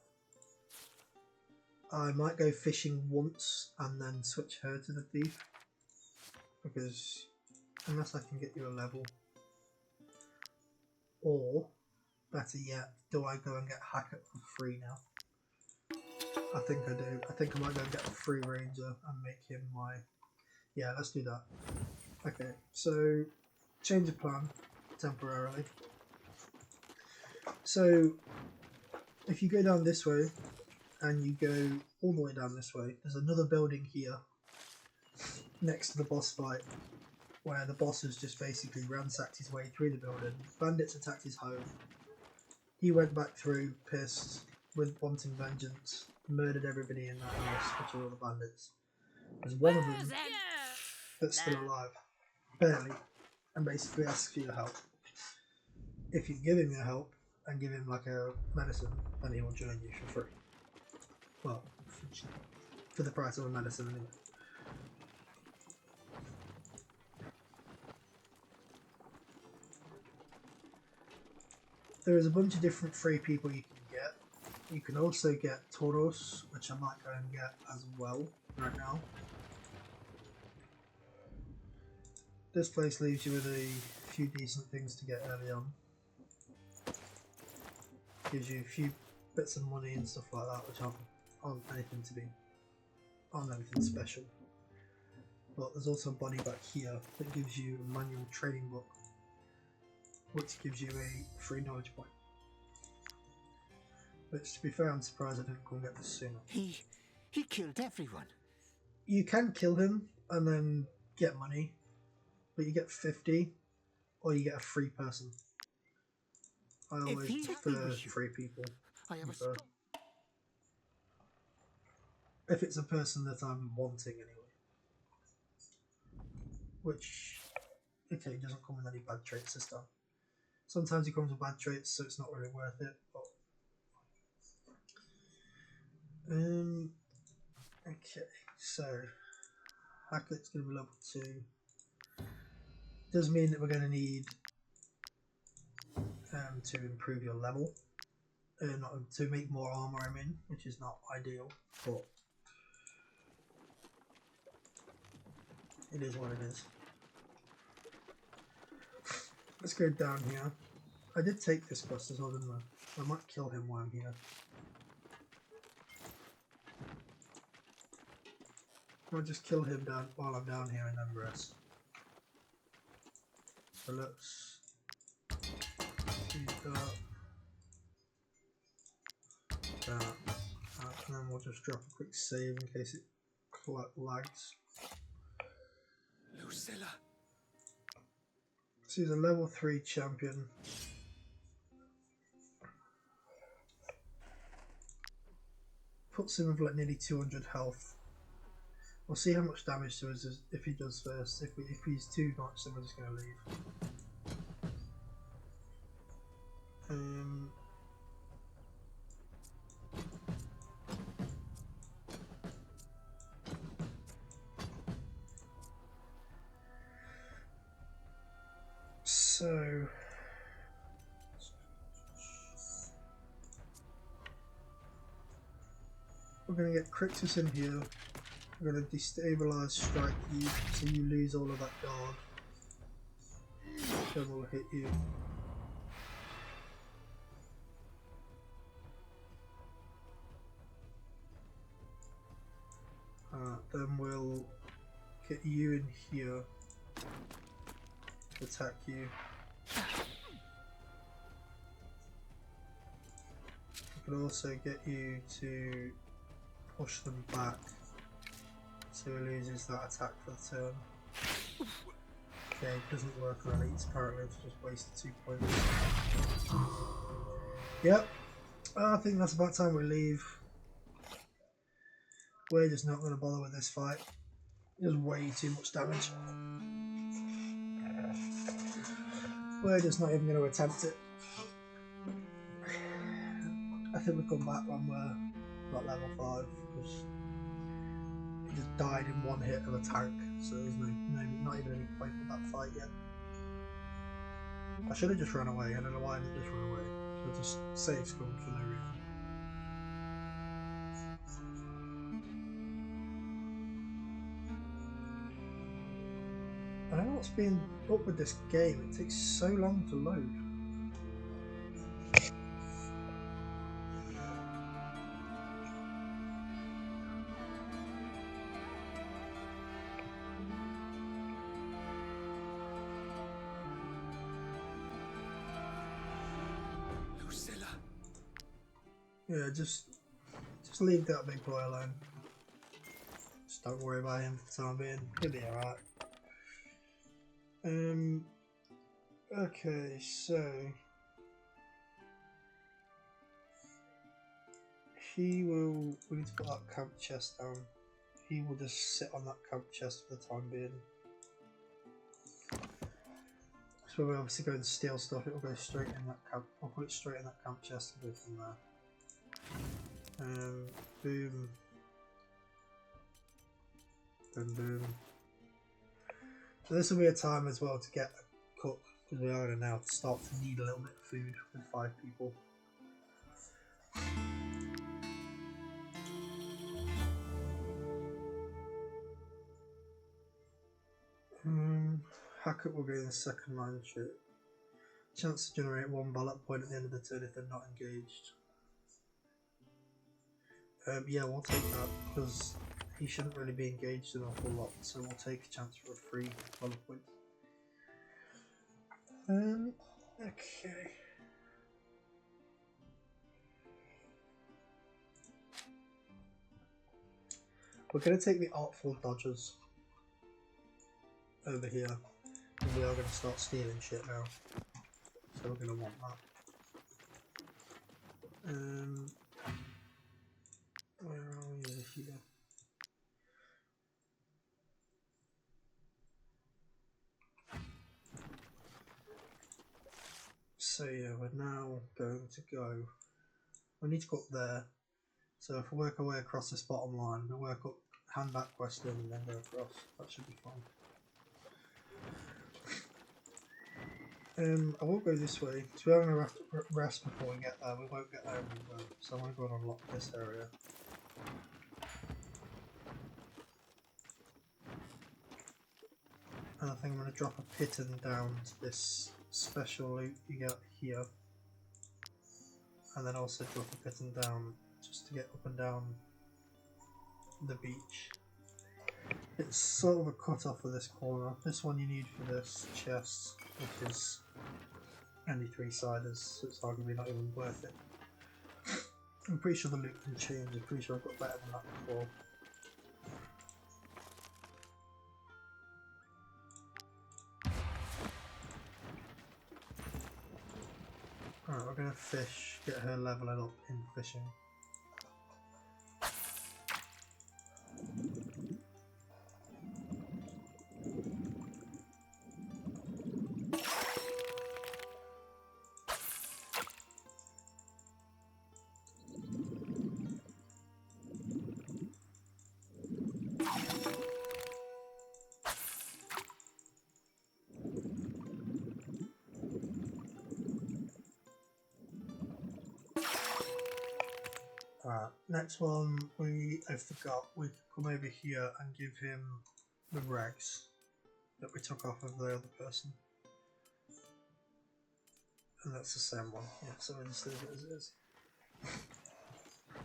I might go fishing once and then switch her to the thief. Because unless I can get you a level. Or, better yet, do I go and get Hackett for free now? I think I do. I think I might go and get a free ranger and make him my... Yeah, let's do that. Okay, so change of plan temporarily. So if you go down this way and you go all the way down this way, there's another building here next to the boss fight where the boss has just basically ransacked his way through the building. Bandits attacked his home. He went back through, pissed, with wanting vengeance, murdered everybody in that house, which are all the bandits. There's one of them that's still alive, barely, and basically asks for your help. If you give him your help and give him like a medicine, then he will join you for free. Well, for the price of a medicine anyway. There is a bunch of different free people you can get. You can also get Toros, which I might go and get as well right now. This place leaves you with a few decent things to get early on. Gives you a few bits of money and stuff like that, which aren't anything special. But there's also a body back here that gives you a manual training book, which gives you a free knowledge point. Which, to be fair, I'm surprised I didn't go and get this sooner. He killed everyone. You can kill him and then get money, but you get 50 or you get a free person. I always prefer free people. If it's a person that I'm wanting anyway. Which, okay, doesn't come with any bad traits this time. Sometimes it comes with bad traits, so it's not really worth it. But okay, so Hackett's going to be level 2. Does mean that we're going to need to improve your level, not to make more armor. I mean, which is not ideal, but it is what it is. Let's go down here. I did take this quest as well, didn't I? I might kill him while I'm here. I'll just kill him down while I'm down here and then rest. So let's do that, and then we'll just drop a quick save in case it lags. Lucilla. So he's a level 3 champion. Puts him with like nearly 200 health. We'll see how much damage to us if he does first. If he's too much, then we're just going to leave. So we're going to get Crixus in here. We're going to destabilize strike you so you lose all of that guard. Then we'll hit you. Then we'll get you in here to attack you. We can also get you to push them back so he loses that attack for the turn. Okay, it doesn't work on elites apparently, it's just wasted 2 points. Yep, I think that's about time we leave. We're just not going to bother with this fight. There's way too much damage. We're just not even going to attempt it. I think we'll come back when we're at level 5 because he just died in one hit of a tank, so there's not even any point with that fight yet. I should have just run away. I don't know why I didn't just run away. So just save scum for no reason. I don't know what's been up with this game. It takes so long to load. Yeah, just leave that big boy alone. Just don't worry about him for the time being. He'll be alright. Okay, so we need to put that camp chest down. He will just sit on that camp chest for the time being. So we'll obviously go and steal stuff, it will go straight in that camp. I'll put it straight in that camp chest and go from there. Boom. Boom, boom. So this will be a time as well to get a cook, because we are going to now start to need a little bit of food with 5 people. Hackett will go in the second line ship. Chance to generate 1 ballot point at the end of the turn if they're not engaged. Yeah, we'll take that because he shouldn't really be engaged an awful lot, so we'll take a chance for a free ballot point. Okay. We're going to take the Artful Dodgers over here, and we are going to start stealing shit now. So we're going to want that. Where are we over here? So yeah, we're now going to go. We need to go up there. So if we work our way across this bottom line, we'll work up, hand back Western, and then go across. That should be fine. I won't go this way, because we're going to have to rest before we get there. We won't get there when we go, so I'm going to go and unlock this area. And I think I'm going to drop a piton down to this special loot you get here. And then also drop a piton down just to get up and down the beach. It's sort of a cut off of this corner. This one you need for this chest, which is only 3-siders, so it's arguably not even worth it. I'm pretty sure the loot can change. I'm pretty sure I've got better than that before. Alright, we're gonna fish, get her leveling up in fishing. next one, I forgot, we could come over here and give him the rags that we took off of the other person. And that's the same one, yeah, so we'll just leave it as it is.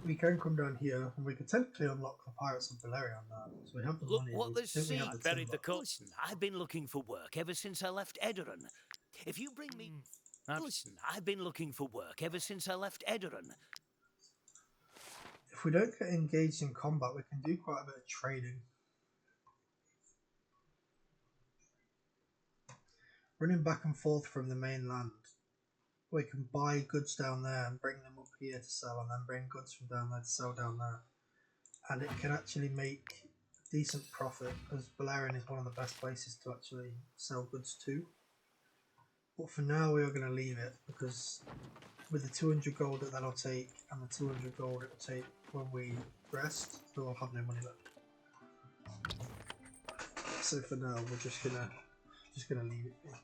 We can come down here and we could technically unlock the Pirates of Valerian now. So we have the Look money. what we the think we sea have the buried the timber. Listen, I've been looking for work ever since I left Edoran. If you bring me... Listen, I've been looking for work ever since I left Edoran. If we don't get engaged in combat, we can do quite a bit of trading. Running back and forth from the mainland, we can buy goods down there and bring them up here to sell, and then bring goods from down there to sell down there. And it can actually make a decent profit, because Valerian is one of the best places to actually sell goods to. But for now we are going to leave it, because with the 200 gold that that'll take and the 200 gold it will take when we rest, we will have no money left. So for now we're just gonna leave it here.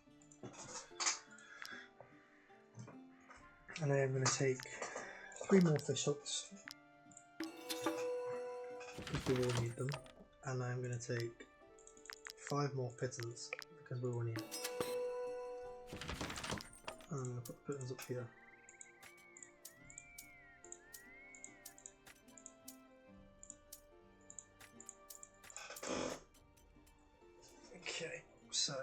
And I am going to take 3 more fish hooks, because we will need them, and I'm going to take 5 more pittons, because we will need it. And I'm going to put the pittons up here. Okay, so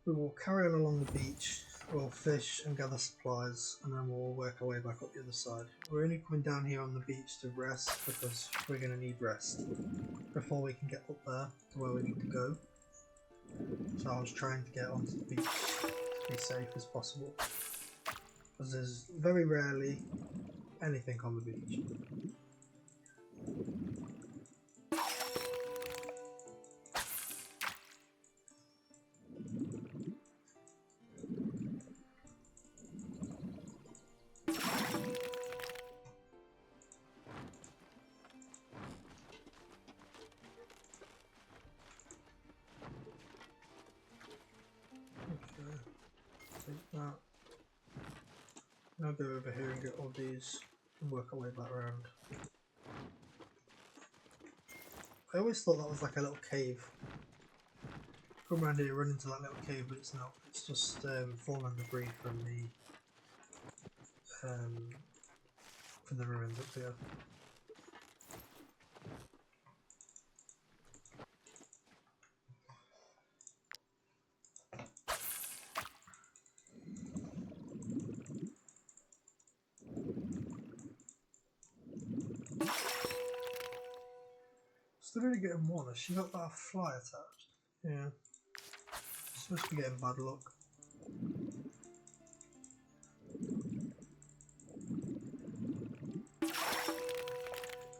we will carry on along the beach. We'll fish and gather supplies, and then we'll work our way back up the other side. We're only coming down here on the beach to rest, because we're going to need rest before we can get up there to where we need to go. So I was trying to get onto the beach to be safe as possible, because there's very rarely anything on the beach. Take that. Now go over here and get all these and work our way back around. I always thought that was like a little cave. Come around here, run into that little cave, but it's not. It's just fallen debris from the ruins up here. Still really getting one. Has she got that fly attached? Yeah. She's supposed to be getting bad luck.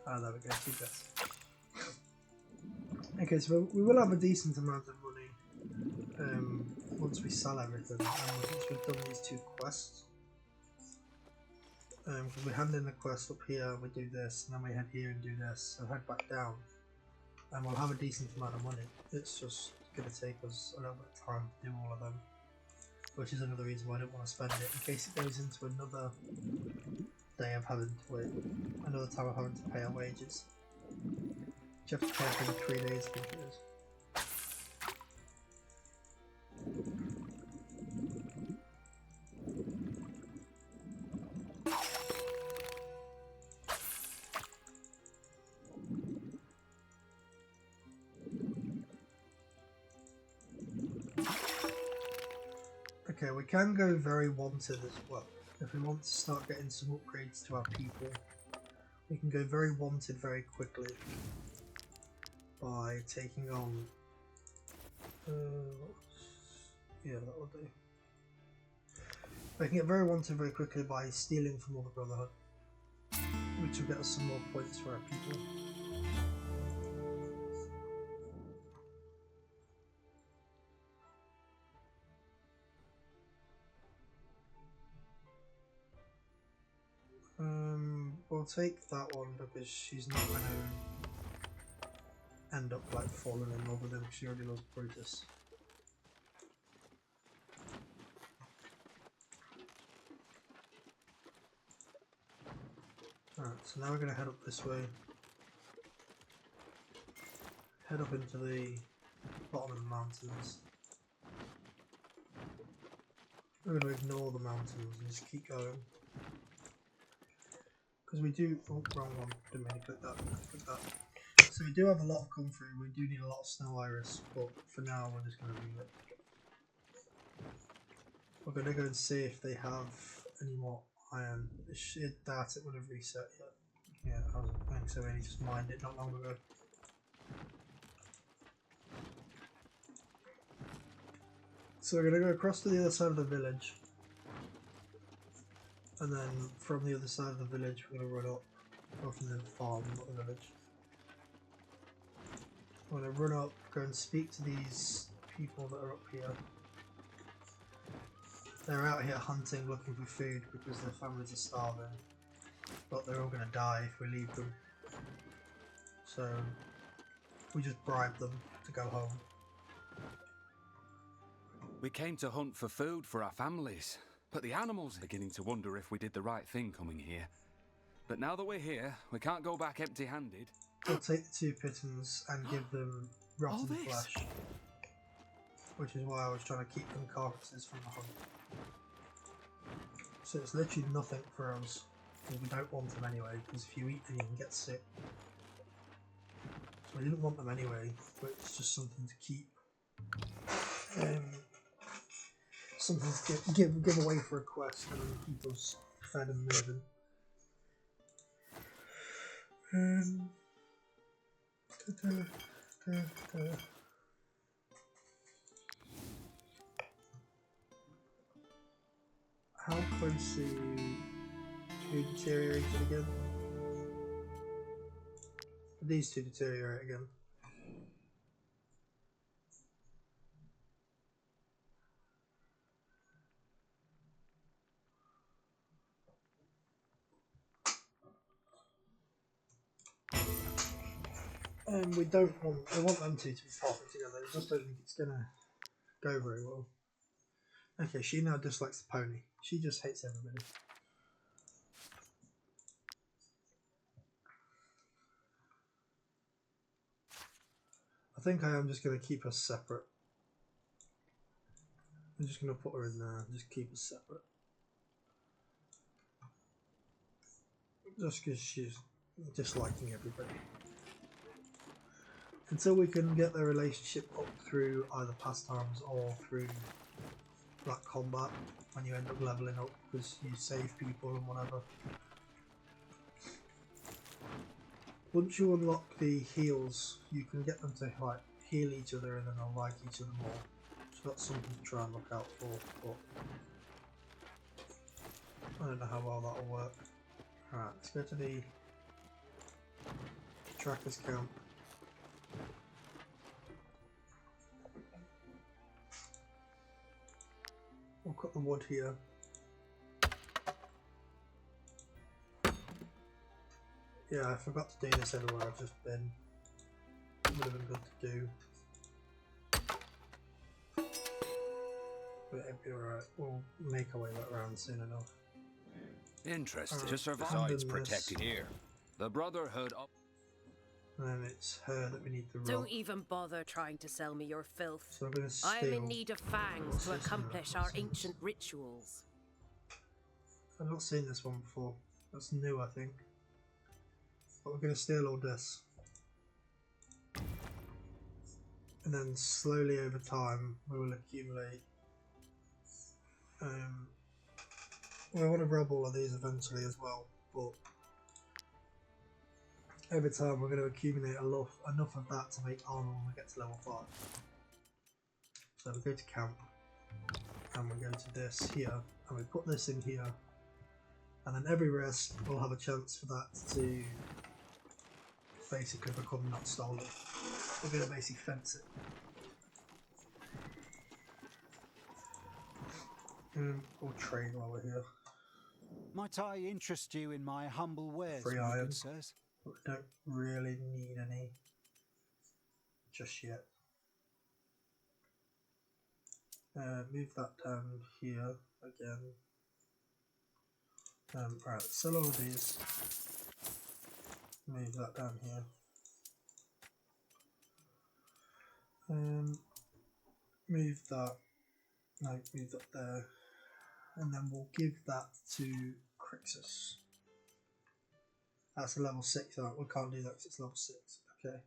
Ah, there we go. See this. Okay, so we will have a decent amount of money once we sell everything, and once we've done these 2 quests. Because we hand in the quest up here, we do this, and then we head here and do this, and head back down. And we'll have a decent amount of money. It's just going to take us a little bit of time to do all of them, which is another reason why I don't want to spend it, in case it goes into another day of having to wait, another time of having to pay our wages. You have to pay every 3 days, I think it is. Okay, we can go very wanted as well. If we want to start getting some upgrades to our people, we can go very wanted very quickly by taking on... yeah, that will do. We can get very wanted very quickly by stealing from all the Brotherhood, which will get us some more points for our people. We'll take that one because she's not going to end up like falling in love with him. She already loves Brutus. Alright, so now we're going to head up this way. Head up into the bottom of the mountains. We're going to ignore the mountains and just keep going. Because we do... Oh, wrong one. Didn't mean to click that. Click that. So we do have a lot of come through. We do need a lot of snow iris, but for now we're just going to leave it. We're going to go and see if they have any more iron. I doubt it would have reset yet. Yeah, I was going to say he just mined it not long ago. So we're going to go across to the other side of the village. And then from the other side of the village we're going to run up. Or from the farm, not the village. We're going to run up, go and speak to these people that are up here. They're out here hunting, looking for food because their families are starving. But they're all going to die if we leave them. So we just bribe them to go home. We came to hunt for food for our families, but the animals are beginning to wonder if we did the right thing coming here. But now that we're here, we can't go back empty-handed. We'll take the 2 pittons and give them rotten flesh. Which is why I was trying to keep them carcasses from the hunt. So it's literally nothing for us. Because we don't want them anyway, because if you eat them you can get sick. So we didn't want them anyway, but it's just something to keep. Something to give away for a quest and keep us fed and moving. How close are you to deteriorating again? These two deteriorate again. And we want them two to be perfect together. I just don't think it's gonna go very well. Okay, she now dislikes the pony. She just hates everybody. I think I am just gonna keep us separate. I'm just gonna put her in there and just keep us separate. Just because she's disliking everybody. Until we can get their relationship up through either pastimes or through like combat, when you end up leveling up because you save people and whatever. Once you unlock the heals, you can get them to like heal each other and then they'll like each other more. So that's something to try and look out for, but I don't know how well that'll work. Alright, let's go to the trackers camp. We'll cut the wood here. Yeah, I forgot to do this everywhere I've just been. It would have been good to do. But it'd be alright. We'll make our way back around soon enough. Interesting. Alright, To survive, besides protected here. The Brotherhood up. And then it's her that we need to rob. Don't even bother trying to sell me your filth. So we're going to steal. I am in need of fangs What's to this accomplish now? our What's this? ancient rituals. I've not seen this one before. That's new, I think. But we're going to steal all this. And then slowly over time, we will accumulate. We want to rob all of these eventually as well, but over time we're going to accumulate enough of that to make armor when we get to level 5. So we go to camp, and we go to this here, and we put this in here, and then every rest we'll have a chance for that to basically become not stolen. We're going to basically fence it. Or trade while we're here. Might I interest you in my humble wares, Free my iron. good sirs? But we don't really need any just yet. Move that down here again. Right, sell all of these. Move that down here. Move that. No, move that there. And then we'll give that to Crixus. That's a level 6, right? We can't do that because it's level 6. Okay.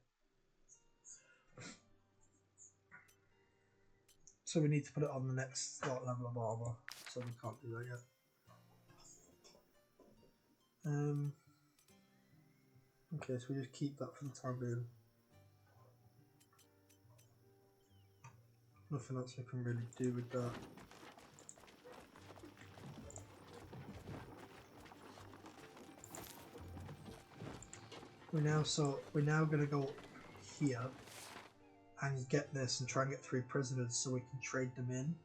So we need to put it on the next level of armor. So we can't do that yet. Okay, so we just keep that for the time being. Nothing else we can really do with that. We're now going to go up here and get this and try and get 3 prisoners so we can trade them in.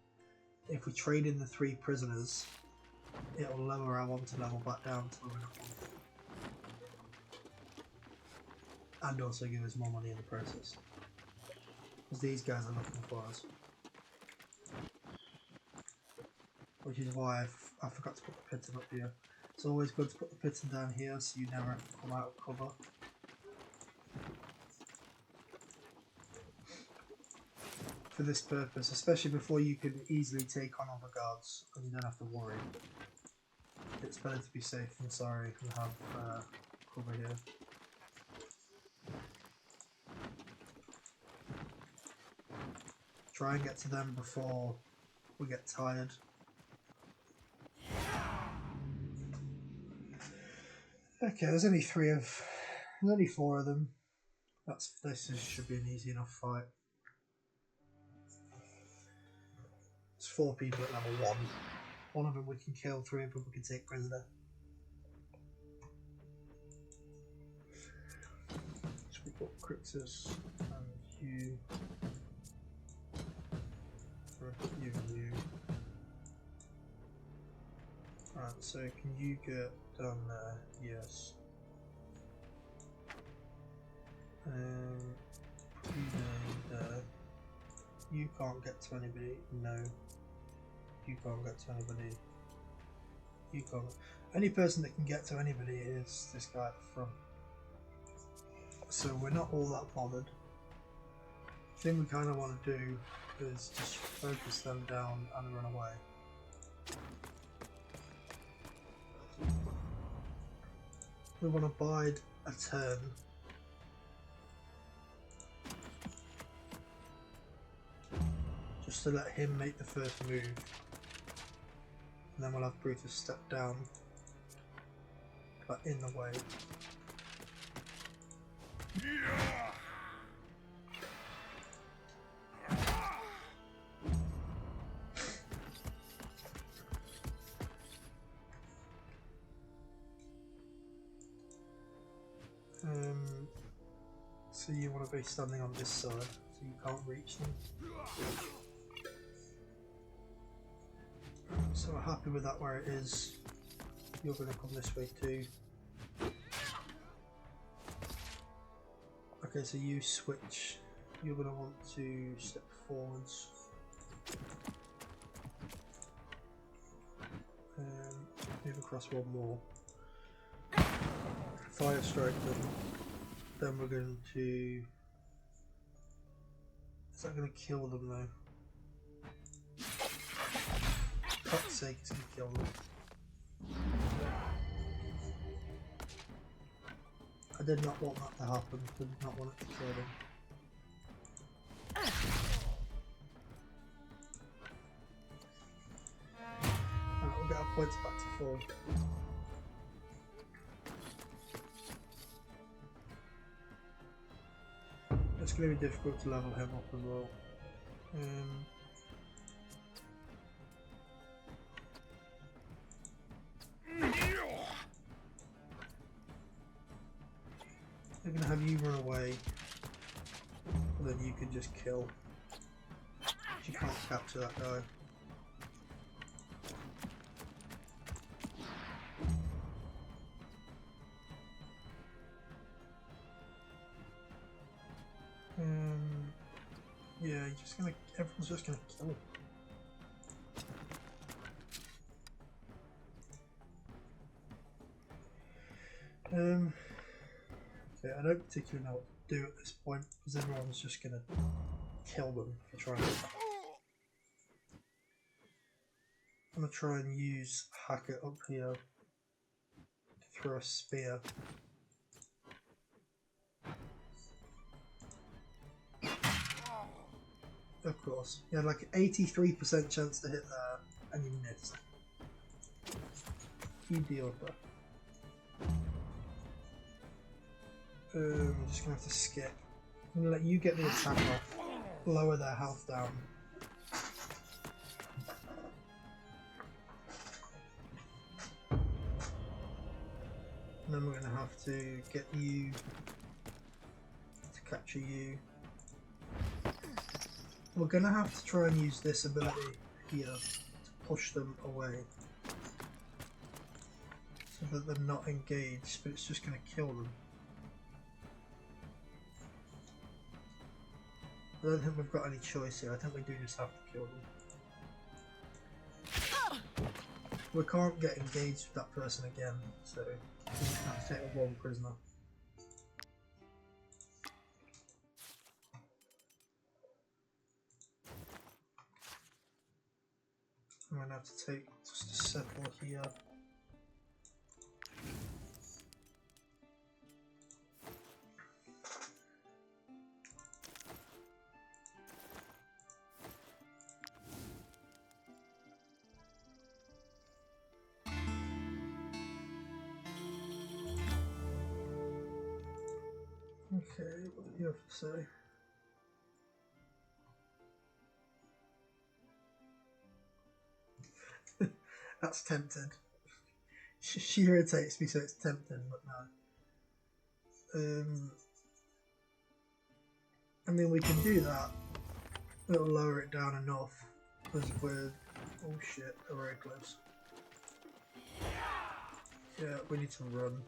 If we trade in the 3 prisoners, it'll lower our wanted level back down to where we're not wanted. And also give us more money in the process. Because these guys are looking for us. Which is why I forgot to put the pitten up here. It's always good to put the pitten down here so you never have to come out of cover. For this purpose, especially before you can easily take on other guards and you don't have to worry. It's better to be safe than sorry and have cover here. Try and get to them before we get tired. Okay, there's only 4 of them. This should be an easy enough fight. There's 4 people at level 1. One of them we can kill, 3 of them we can take prisoner. So we've got Crixus and you. You and you. Alright, so can you get down there? Yes. You down there. You can't get to anybody. No. You can't get to anybody. You can't. Any person that can get to anybody is this guy at the front. So we're not all that bothered. The thing we kind of want to do is just focus them down and run away. We want to bide a turn. Just to let him make the first move. And then we'll have Brutus step down. But in the way. So you want to be standing on this side, so you can't reach them. So we're happy with that where it is. You're going to come this way too. Okay, so you switch. You're going to want to step forwards. Move across one more. Fire strike them. Then we're going to... Is that going to kill them though? For fuck's sake, it's going to kill them. I did not want that to happen. I did not want it to kill them. Alright, we'll get our points back to full. It's going to be difficult to level him up as well. They're going to have you run away, and then you can just kill. You can't capture that guy. Yeah, everyone's just gonna kill him. Okay, I don't particularly know what to do at this point because everyone's just gonna kill them for trying to. I'm gonna try and use Hackett up here to throw a spear. Of course, you had like an 83% chance to hit there, and you missed. You deal with that. I'm just gonna have to skip. I'm gonna let you get the attack off, lower their health down. And then we're gonna have to get you to capture you. We're gonna have to try and use this ability here to push them away. So that they're not engaged, but it's just gonna kill them. I don't think we've got any choice here. I think we do just have to kill them. We can't get engaged with that person again, so we just have to take one prisoner. I'm going to have to take just a settle here. Okay, what do you have to say? That's tempting. She irritates me, so it's tempting, but no. I mean, we can do that. It'll lower it down enough, because we're... Oh shit, we're very close. Yeah, we need to run.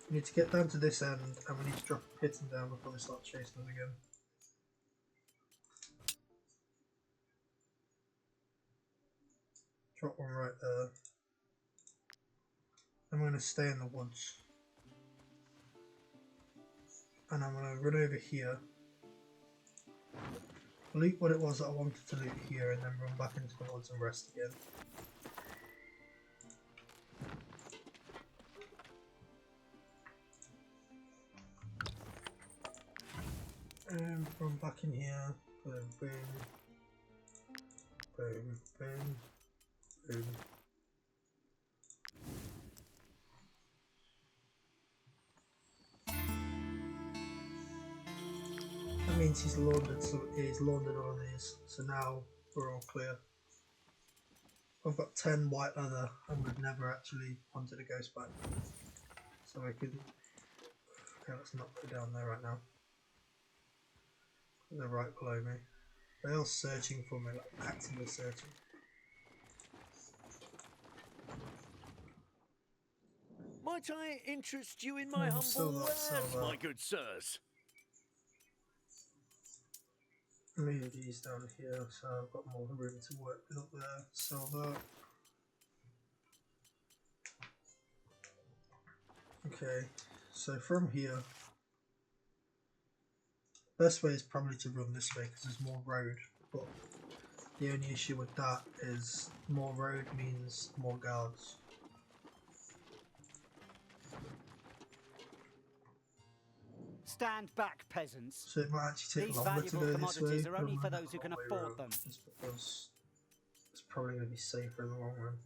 We need to get down to this end, and we need to drop a piton down before they start chasing us again. Drop one right there. I'm going to stay in the woods. And I'm going to run over here. Loot what it was that I wanted to loot here, and then run back into the woods and rest again. And run back in here. Boom, boom. Boom, boom. Boom. That means he's laundered all of these, so now we're all clear. I've got 10 white leather and we've never actually hunted a ghost back. So I can... Okay, let's not put it down there right now. They're right below me. They're all searching for me, like actively searching. Might I interest you in my humble wares, my good sirs? Move these down here, so I've got more room to work with up there. Sell that. Okay, so from here, best way is probably to run this way because there's more road, but the only issue with that is more road means more guards. Stand back, peasants. So it might actually take These longer to valuable go this way. commodities are only but for I'm those who going can the way afford around, them. just because it's probably going to be safer in the long run.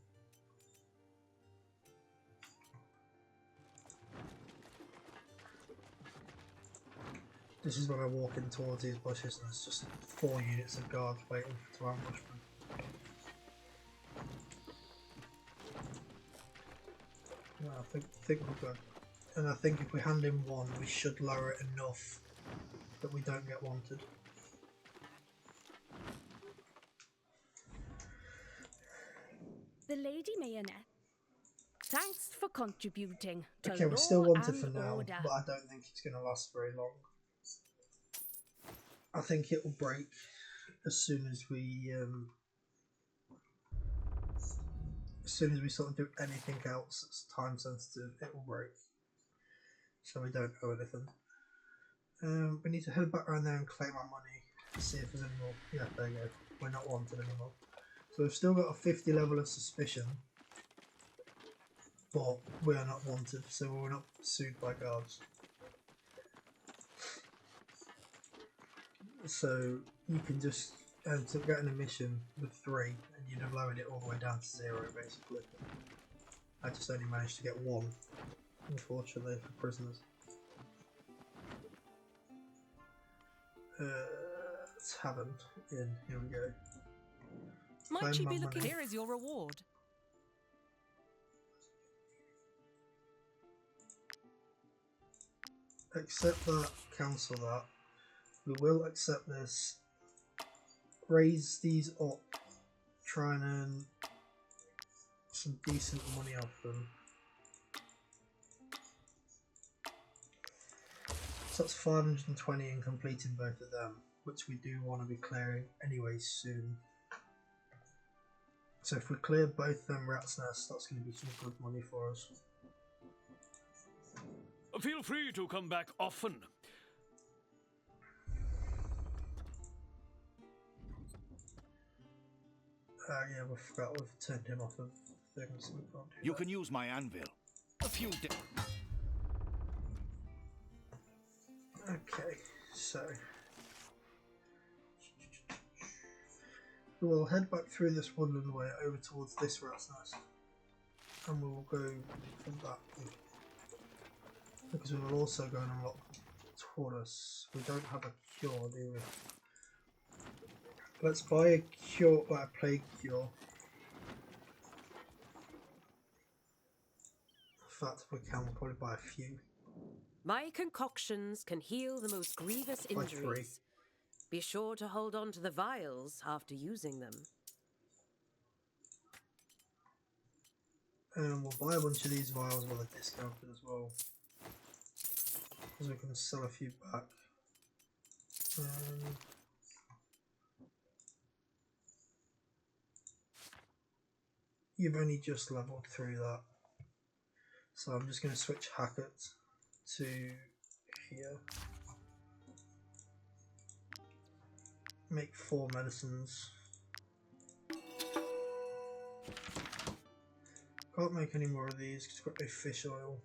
This is when I walk in towards these bushes and there's just 4 units of guards waiting to ambush me. No, I think we're good. And I think if we hand in one, we should lower it enough that we don't get wanted. The Lady Mayonnaise. Thanks for contributing to Okay, we're law still wanted and for now, order. but I don't think it's going to last very long. I think it will break as soon as we as soon as we sort of do anything else that's time sensitive, it will break. So we don't owe anything. We need to head back around there and claim our money to see if there's any more. Yeah, there you go. We're not wanted anymore. So we've still got a 50 level of suspicion, but we are not wanted, so we're not pursued by guards. So you can just end up getting a mission with 3 and you'd have lowered it all the way down to 0 basically. I just only managed to get 1, unfortunately, for prisoners. Tavern in, here we go. Might Claim you my be looking? money. Here is your reward. Accept that, cancel that. We will accept this. Raise these up. Try and earn some decent money off them. So that's 520 in completing both of them, which we do want to be clearing anyway soon. So if we clear both them rat's nests, that's going to be some good money for us. Feel free to come back often. Yeah, we forgot we've turned him off of things, so we can't do You that. can use my anvil. A few Okay, so we will head back through this woodland way over towards this rat's nest, and we will go from that way. Because we will also go and unlock Taurus. We don't have a cure, do we? Let's buy a cure, like a plague cure. In fact, if we can, we'll probably buy a few. My concoctions can heal the most grievous By 3. injuries. Be sure to hold on to the vials after using them. And we'll buy a bunch of these vials while they're discounted as well. Because we can sell a few back. You've only just leveled through that. So I'm just going to switch Hackett to here. Make 4 medicines. Can't make any more of these because I've got no fish oil.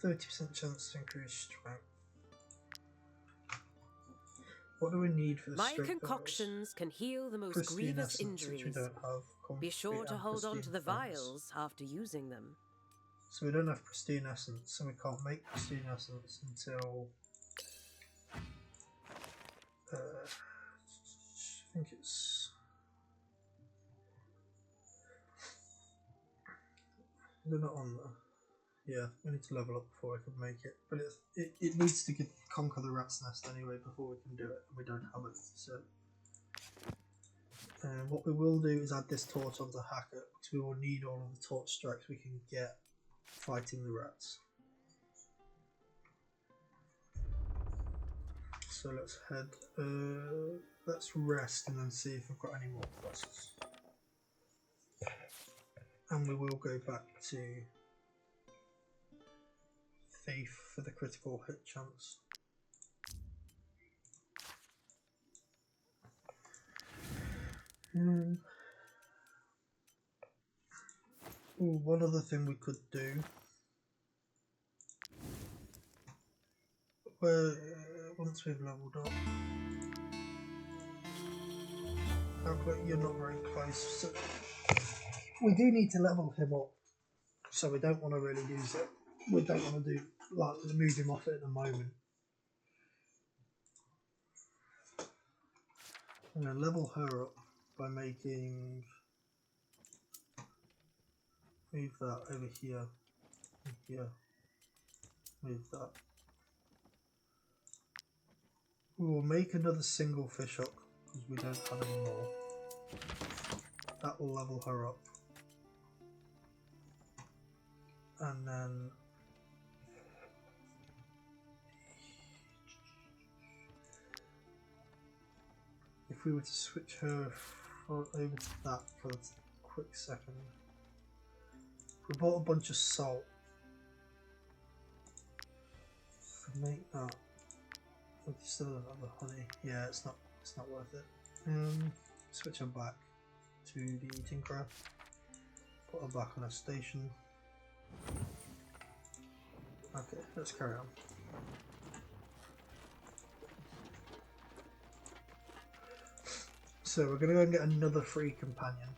%30 chance to increase strength. What do we need for the My strength concoctions can heal the most Pristine grievous essence, which we injuries. don't have. Be sure to And hold on to pristine the funds. vials after using them. So we don't have pristine essence, so we can't make pristine essence until I think it's they're not on there. Yeah, we need to level up before we can make it, but it needs to conquer the rat's nest anyway before we can do it, and we don't have it. So what we will do is add this torch onto Hackett, because we will need all of the torch strikes we can get fighting the rats. So let's head, let's rest and then see if we've got any more quests. And we will go back to Thief for the critical hit chance. Ooh, one other thing we could do. Well, once we've leveled up. You're not very close. So we do need to level him up. So we don't want to really use it. We don't want to do like move him off it at the moment. I'm going to level her up by making move that over here and here. Move that. We'll make another single fish hook because we don't have any more. That will level her up. And then if we were to switch her over to that for a quick second. If we bought a bunch of salt, we could make that. We still don't have the honey. Yeah, it's not worth it. Switch her back to the eating craft. Put her back on a station. Okay, let's carry on. So we're gonna go and get another free companion,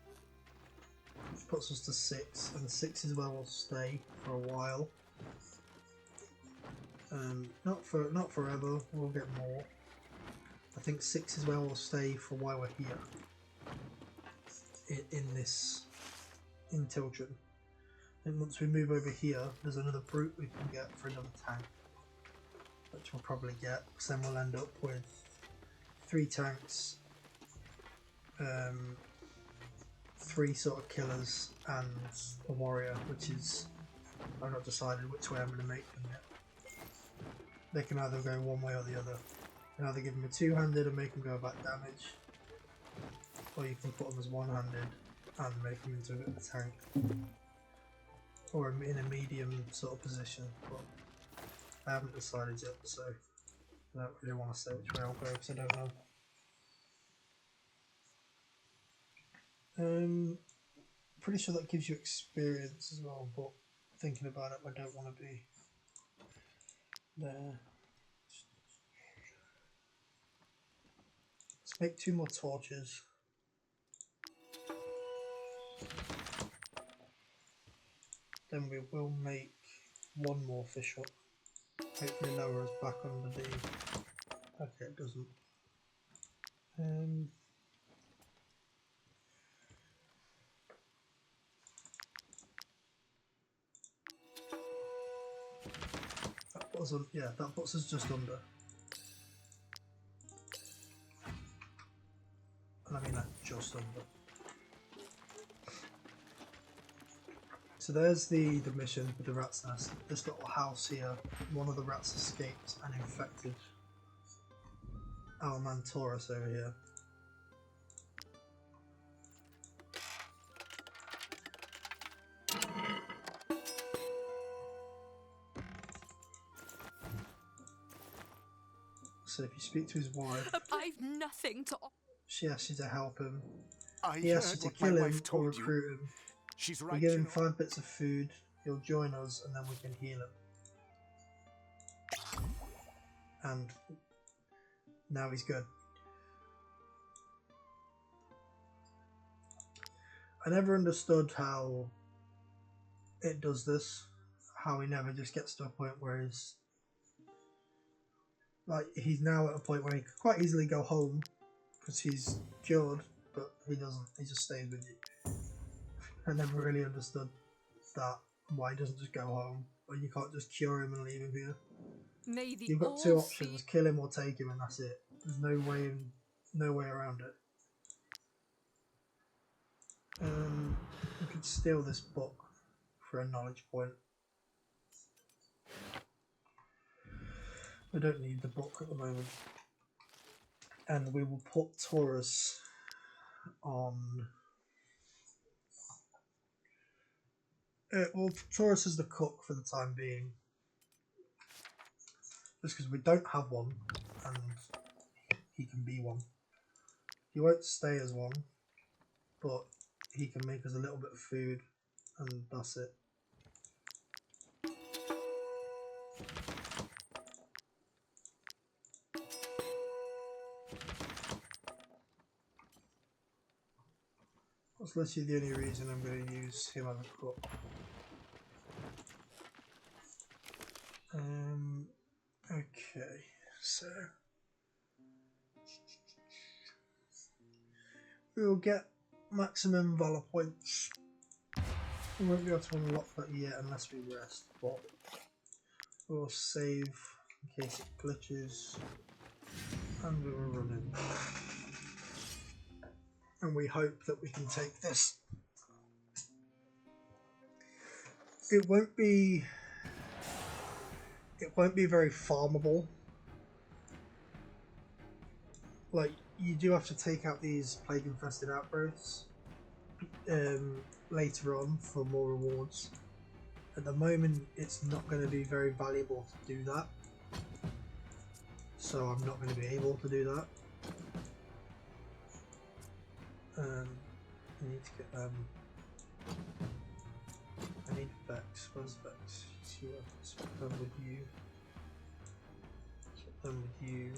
which puts us to 6, and 6 is where we'll stay for a while. Not forever. We'll get more. I think 6 is where we'll stay for while we're here. In Tiltron. And once we move over here, there's another brute we can get for another tank, which we'll probably get. Because then we'll end up with 3 tanks, 3 sort of killers, and a warrior, which is, I've not decided which way I'm going to make them yet. They can either go one way or the other. You can either give them a 2-handed and make them go back damage, or you can put them as 1-handed and make them into a tank, or in a medium sort of position. But I haven't decided yet, so I don't really want to say which way I'll go because I don't know. Pretty sure that gives you experience as well, but thinking about it, I don't want to be there. Let's make 2 more torches. Then we will make 1 more fish hook. Hopefully lower us back under the... Okay, it doesn't. That puts us, yeah, that puts us just under. And I mean that just under. So there's the mission with the rat's nest. This little house here, one of the rats escaped and infected our man Taurus over here. So if you speak to his wife, I've nothing to offer. she asks you to help him. I He asks you heard to what my kill him wife or told you. recruit him. She's We right, give you him know. 5 bits of food, he'll join us, and then we can heal him. And now he's good. I never understood how it does this, how he never just gets to a point where he's like, he's now at a point where he could quite easily go home because he's cured, but he doesn't, he just stays with you. I never really understood that, why he doesn't just go home, or you can't just cure him and leave him here. May the You've got all 2 options, kill him or take him, and that's it. There's no way around it. You could steal this book for a knowledge point. We don't need the book at the moment. And we will put Taurus on... well, Taurus is the cook for the time being. Just because we don't have one, and he can be one. He won't stay as one, but he can make us a little bit of food, and that's it. That's literally the only reason I'm going to use him as a cook. Okay, so we'll get maximum valor points. We won't be able to unlock that yet unless we rest, but we'll save in case it glitches, and we will run in. And we hope that we can take this. It won't be very farmable. Like, you do have to take out these plague infested outgrowths later on for more rewards. At the moment, it's not going to be very valuable to do that, so I'm not going to be able to do that. I need to get them. I need Vex. Where's Vex? He's here. Swap them with you. Swap them with you.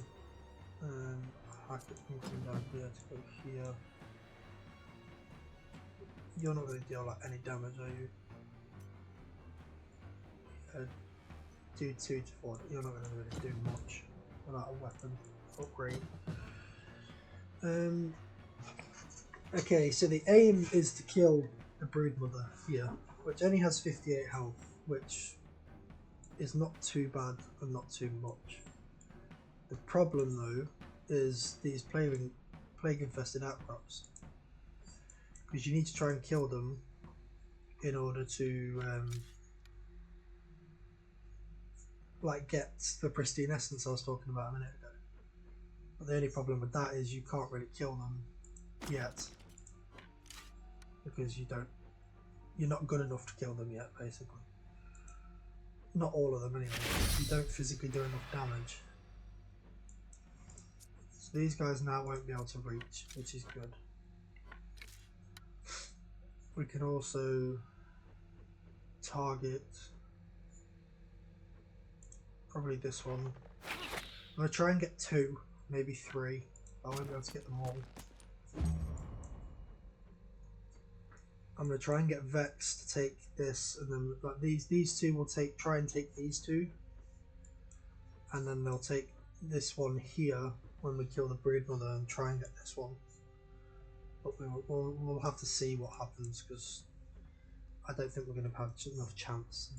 Hackett can come down here to go here. You're not going to deal like any damage, are you? Do 2 to 4. You're not going to really do much without a weapon upgrade. Okay, so the aim is to kill the Broodmother here, which only has 58 health, which is not too bad and not too much. The problem though is these plague infested outcrops, because you need to try and kill them in order to like get the pristine essence I was talking about a minute ago. But the only problem with that is you can't really kill them yet, because you're not good enough to kill them yet, basically. Not all of them anyway. You don't physically do enough damage. So these guys now won't be able to reach, which is good. We can also target probably this one. I'm going to try and get 2, maybe 3. I won't be able to get them all. I'm going to try and get Vex to take this, and then like these two will try and take these two, and then they'll take this one here when we kill the Broodmother and try and get this one. But we'll have to see what happens, because I don't think we're going to have enough chance.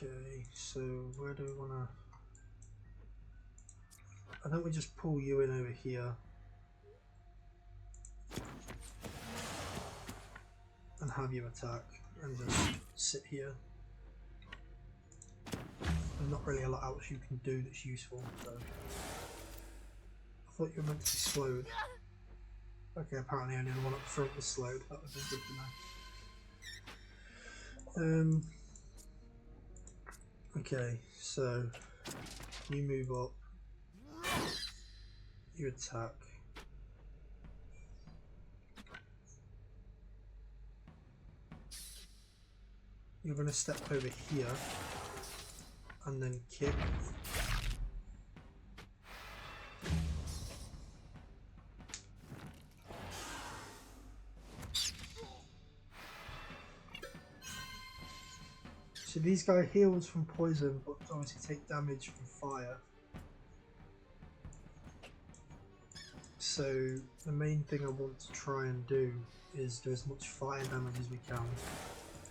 Okay, so where do we want to... I think we just pull you in over here and have you attack and just sit here. There's not really a lot else you can do that's useful, so I thought you were meant to be slowed. Okay, apparently only the one up front was slowed. That would be good to know. Okay, so you move up. You attack. You're going to step over here and then kick. So these guys heals from poison, but obviously take damage from fire. So the main thing I want to try and do is do as much fire damage as we can.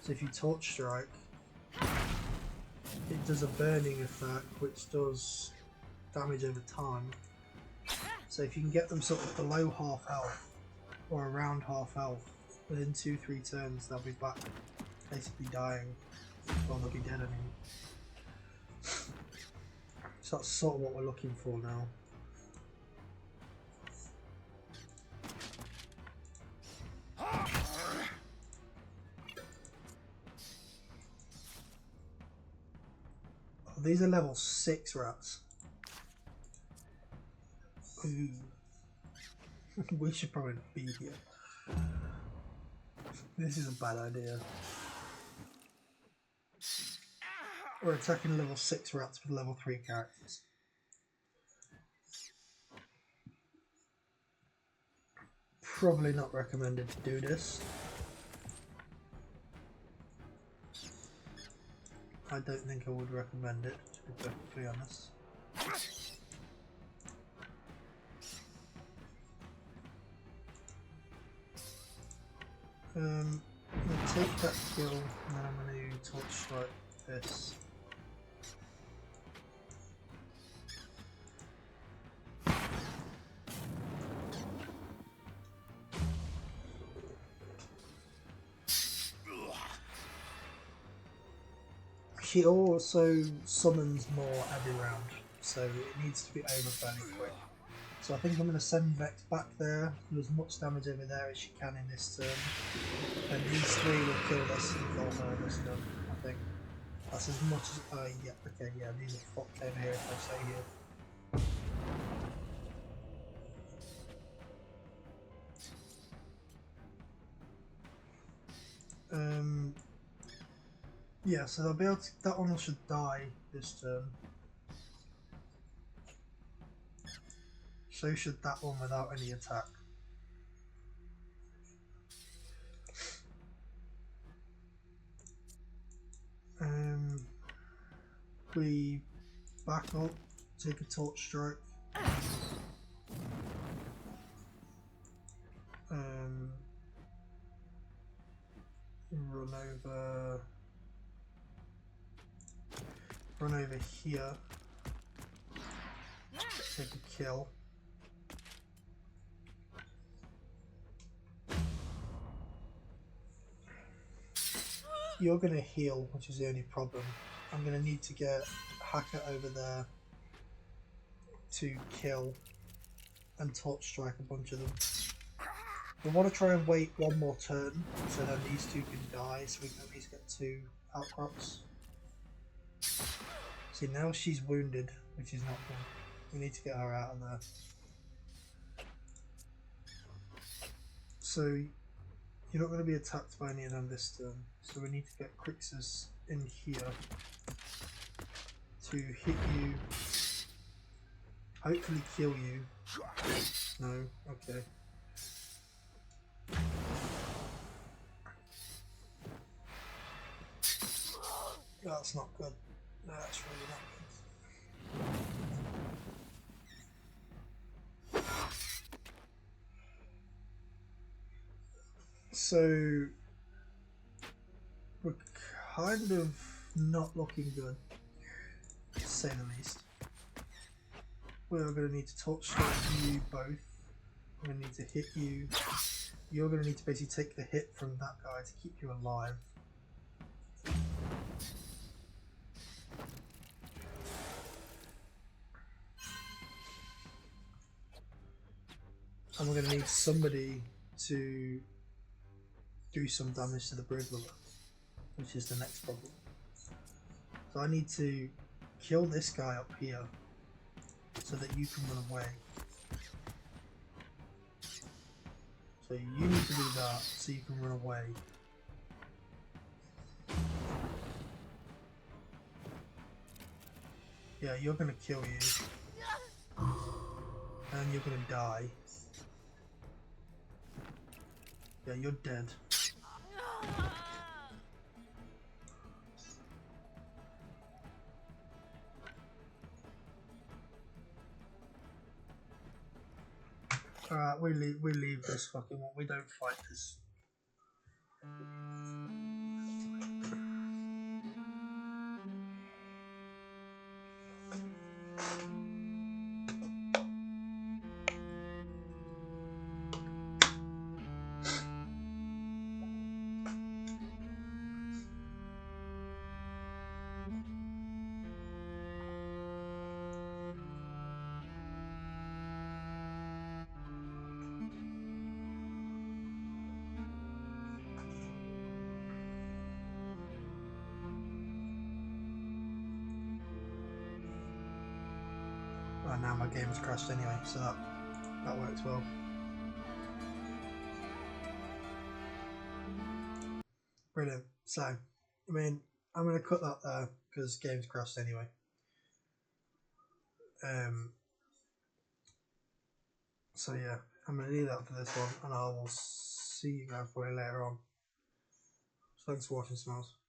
So if you torch strike, it does a burning effect which does damage over time. So if you can get them sort of below half health or around half health, within 2-3 turns they'll be back basically dying. Well, they'll be dead, I mean. So that's sort of what we're looking for now. Oh, these are level 6 rats. Ooh. We should probably not be here. This is a bad idea. We're attacking level 6 rats with level 3 characters. Probably not recommended to do this. I don't think I would recommend it, to be perfectly honest. I'm going to take that kill and then I'm going to torch strike this. she also summons more every round, so it needs to be over fairly quick. So I think I'm going to send Vex back there, do as much damage over there as she can in this turn, and these three will kill this and kill her this turn. I think that's as much as yeah, okay, yeah, these are fucked over here if I stay here. Yeah, so they'll be able to, that one should die this turn. So should that one without any attack. We back up, take a torch strike. Run over here, take a kill. You're going to heal, which is the only problem. I'm going to need to get Hacker over there to kill and torch strike a bunch of them. We want to try and wait one more turn so then these two can die, so we can at least get 2 outcrops. See, now she's wounded, which is not good. We need to get her out of there. So you're not going to be attacked by any of them this turn, so we need to get Crixus in here to hit you, hopefully kill you. No, okay. That's not good. No, that's really not good. So we're kind of not looking good, to say the least. We're going to need to torch strike you both. I'm going to need to hit you. You're going to need to basically take the hit from that guy to keep you alive. And we're going to need somebody to do some damage to the Broodmother, which is the next problem. So I need to kill this guy up here so that you can run away. So you need to do that so you can run away. Yeah, you're going to kill you. And you're going to die. Yeah, you're dead. Alright, we leave this fucking one. We don't fight this. Oh, now my game has crashed anyway, so that works well. Brilliant. So, I mean, I'm going to cut that there because game's crashed anyway. So yeah, I'm going to leave that for this one, and I will see you guys probably later on. So thanks for watching, Smells.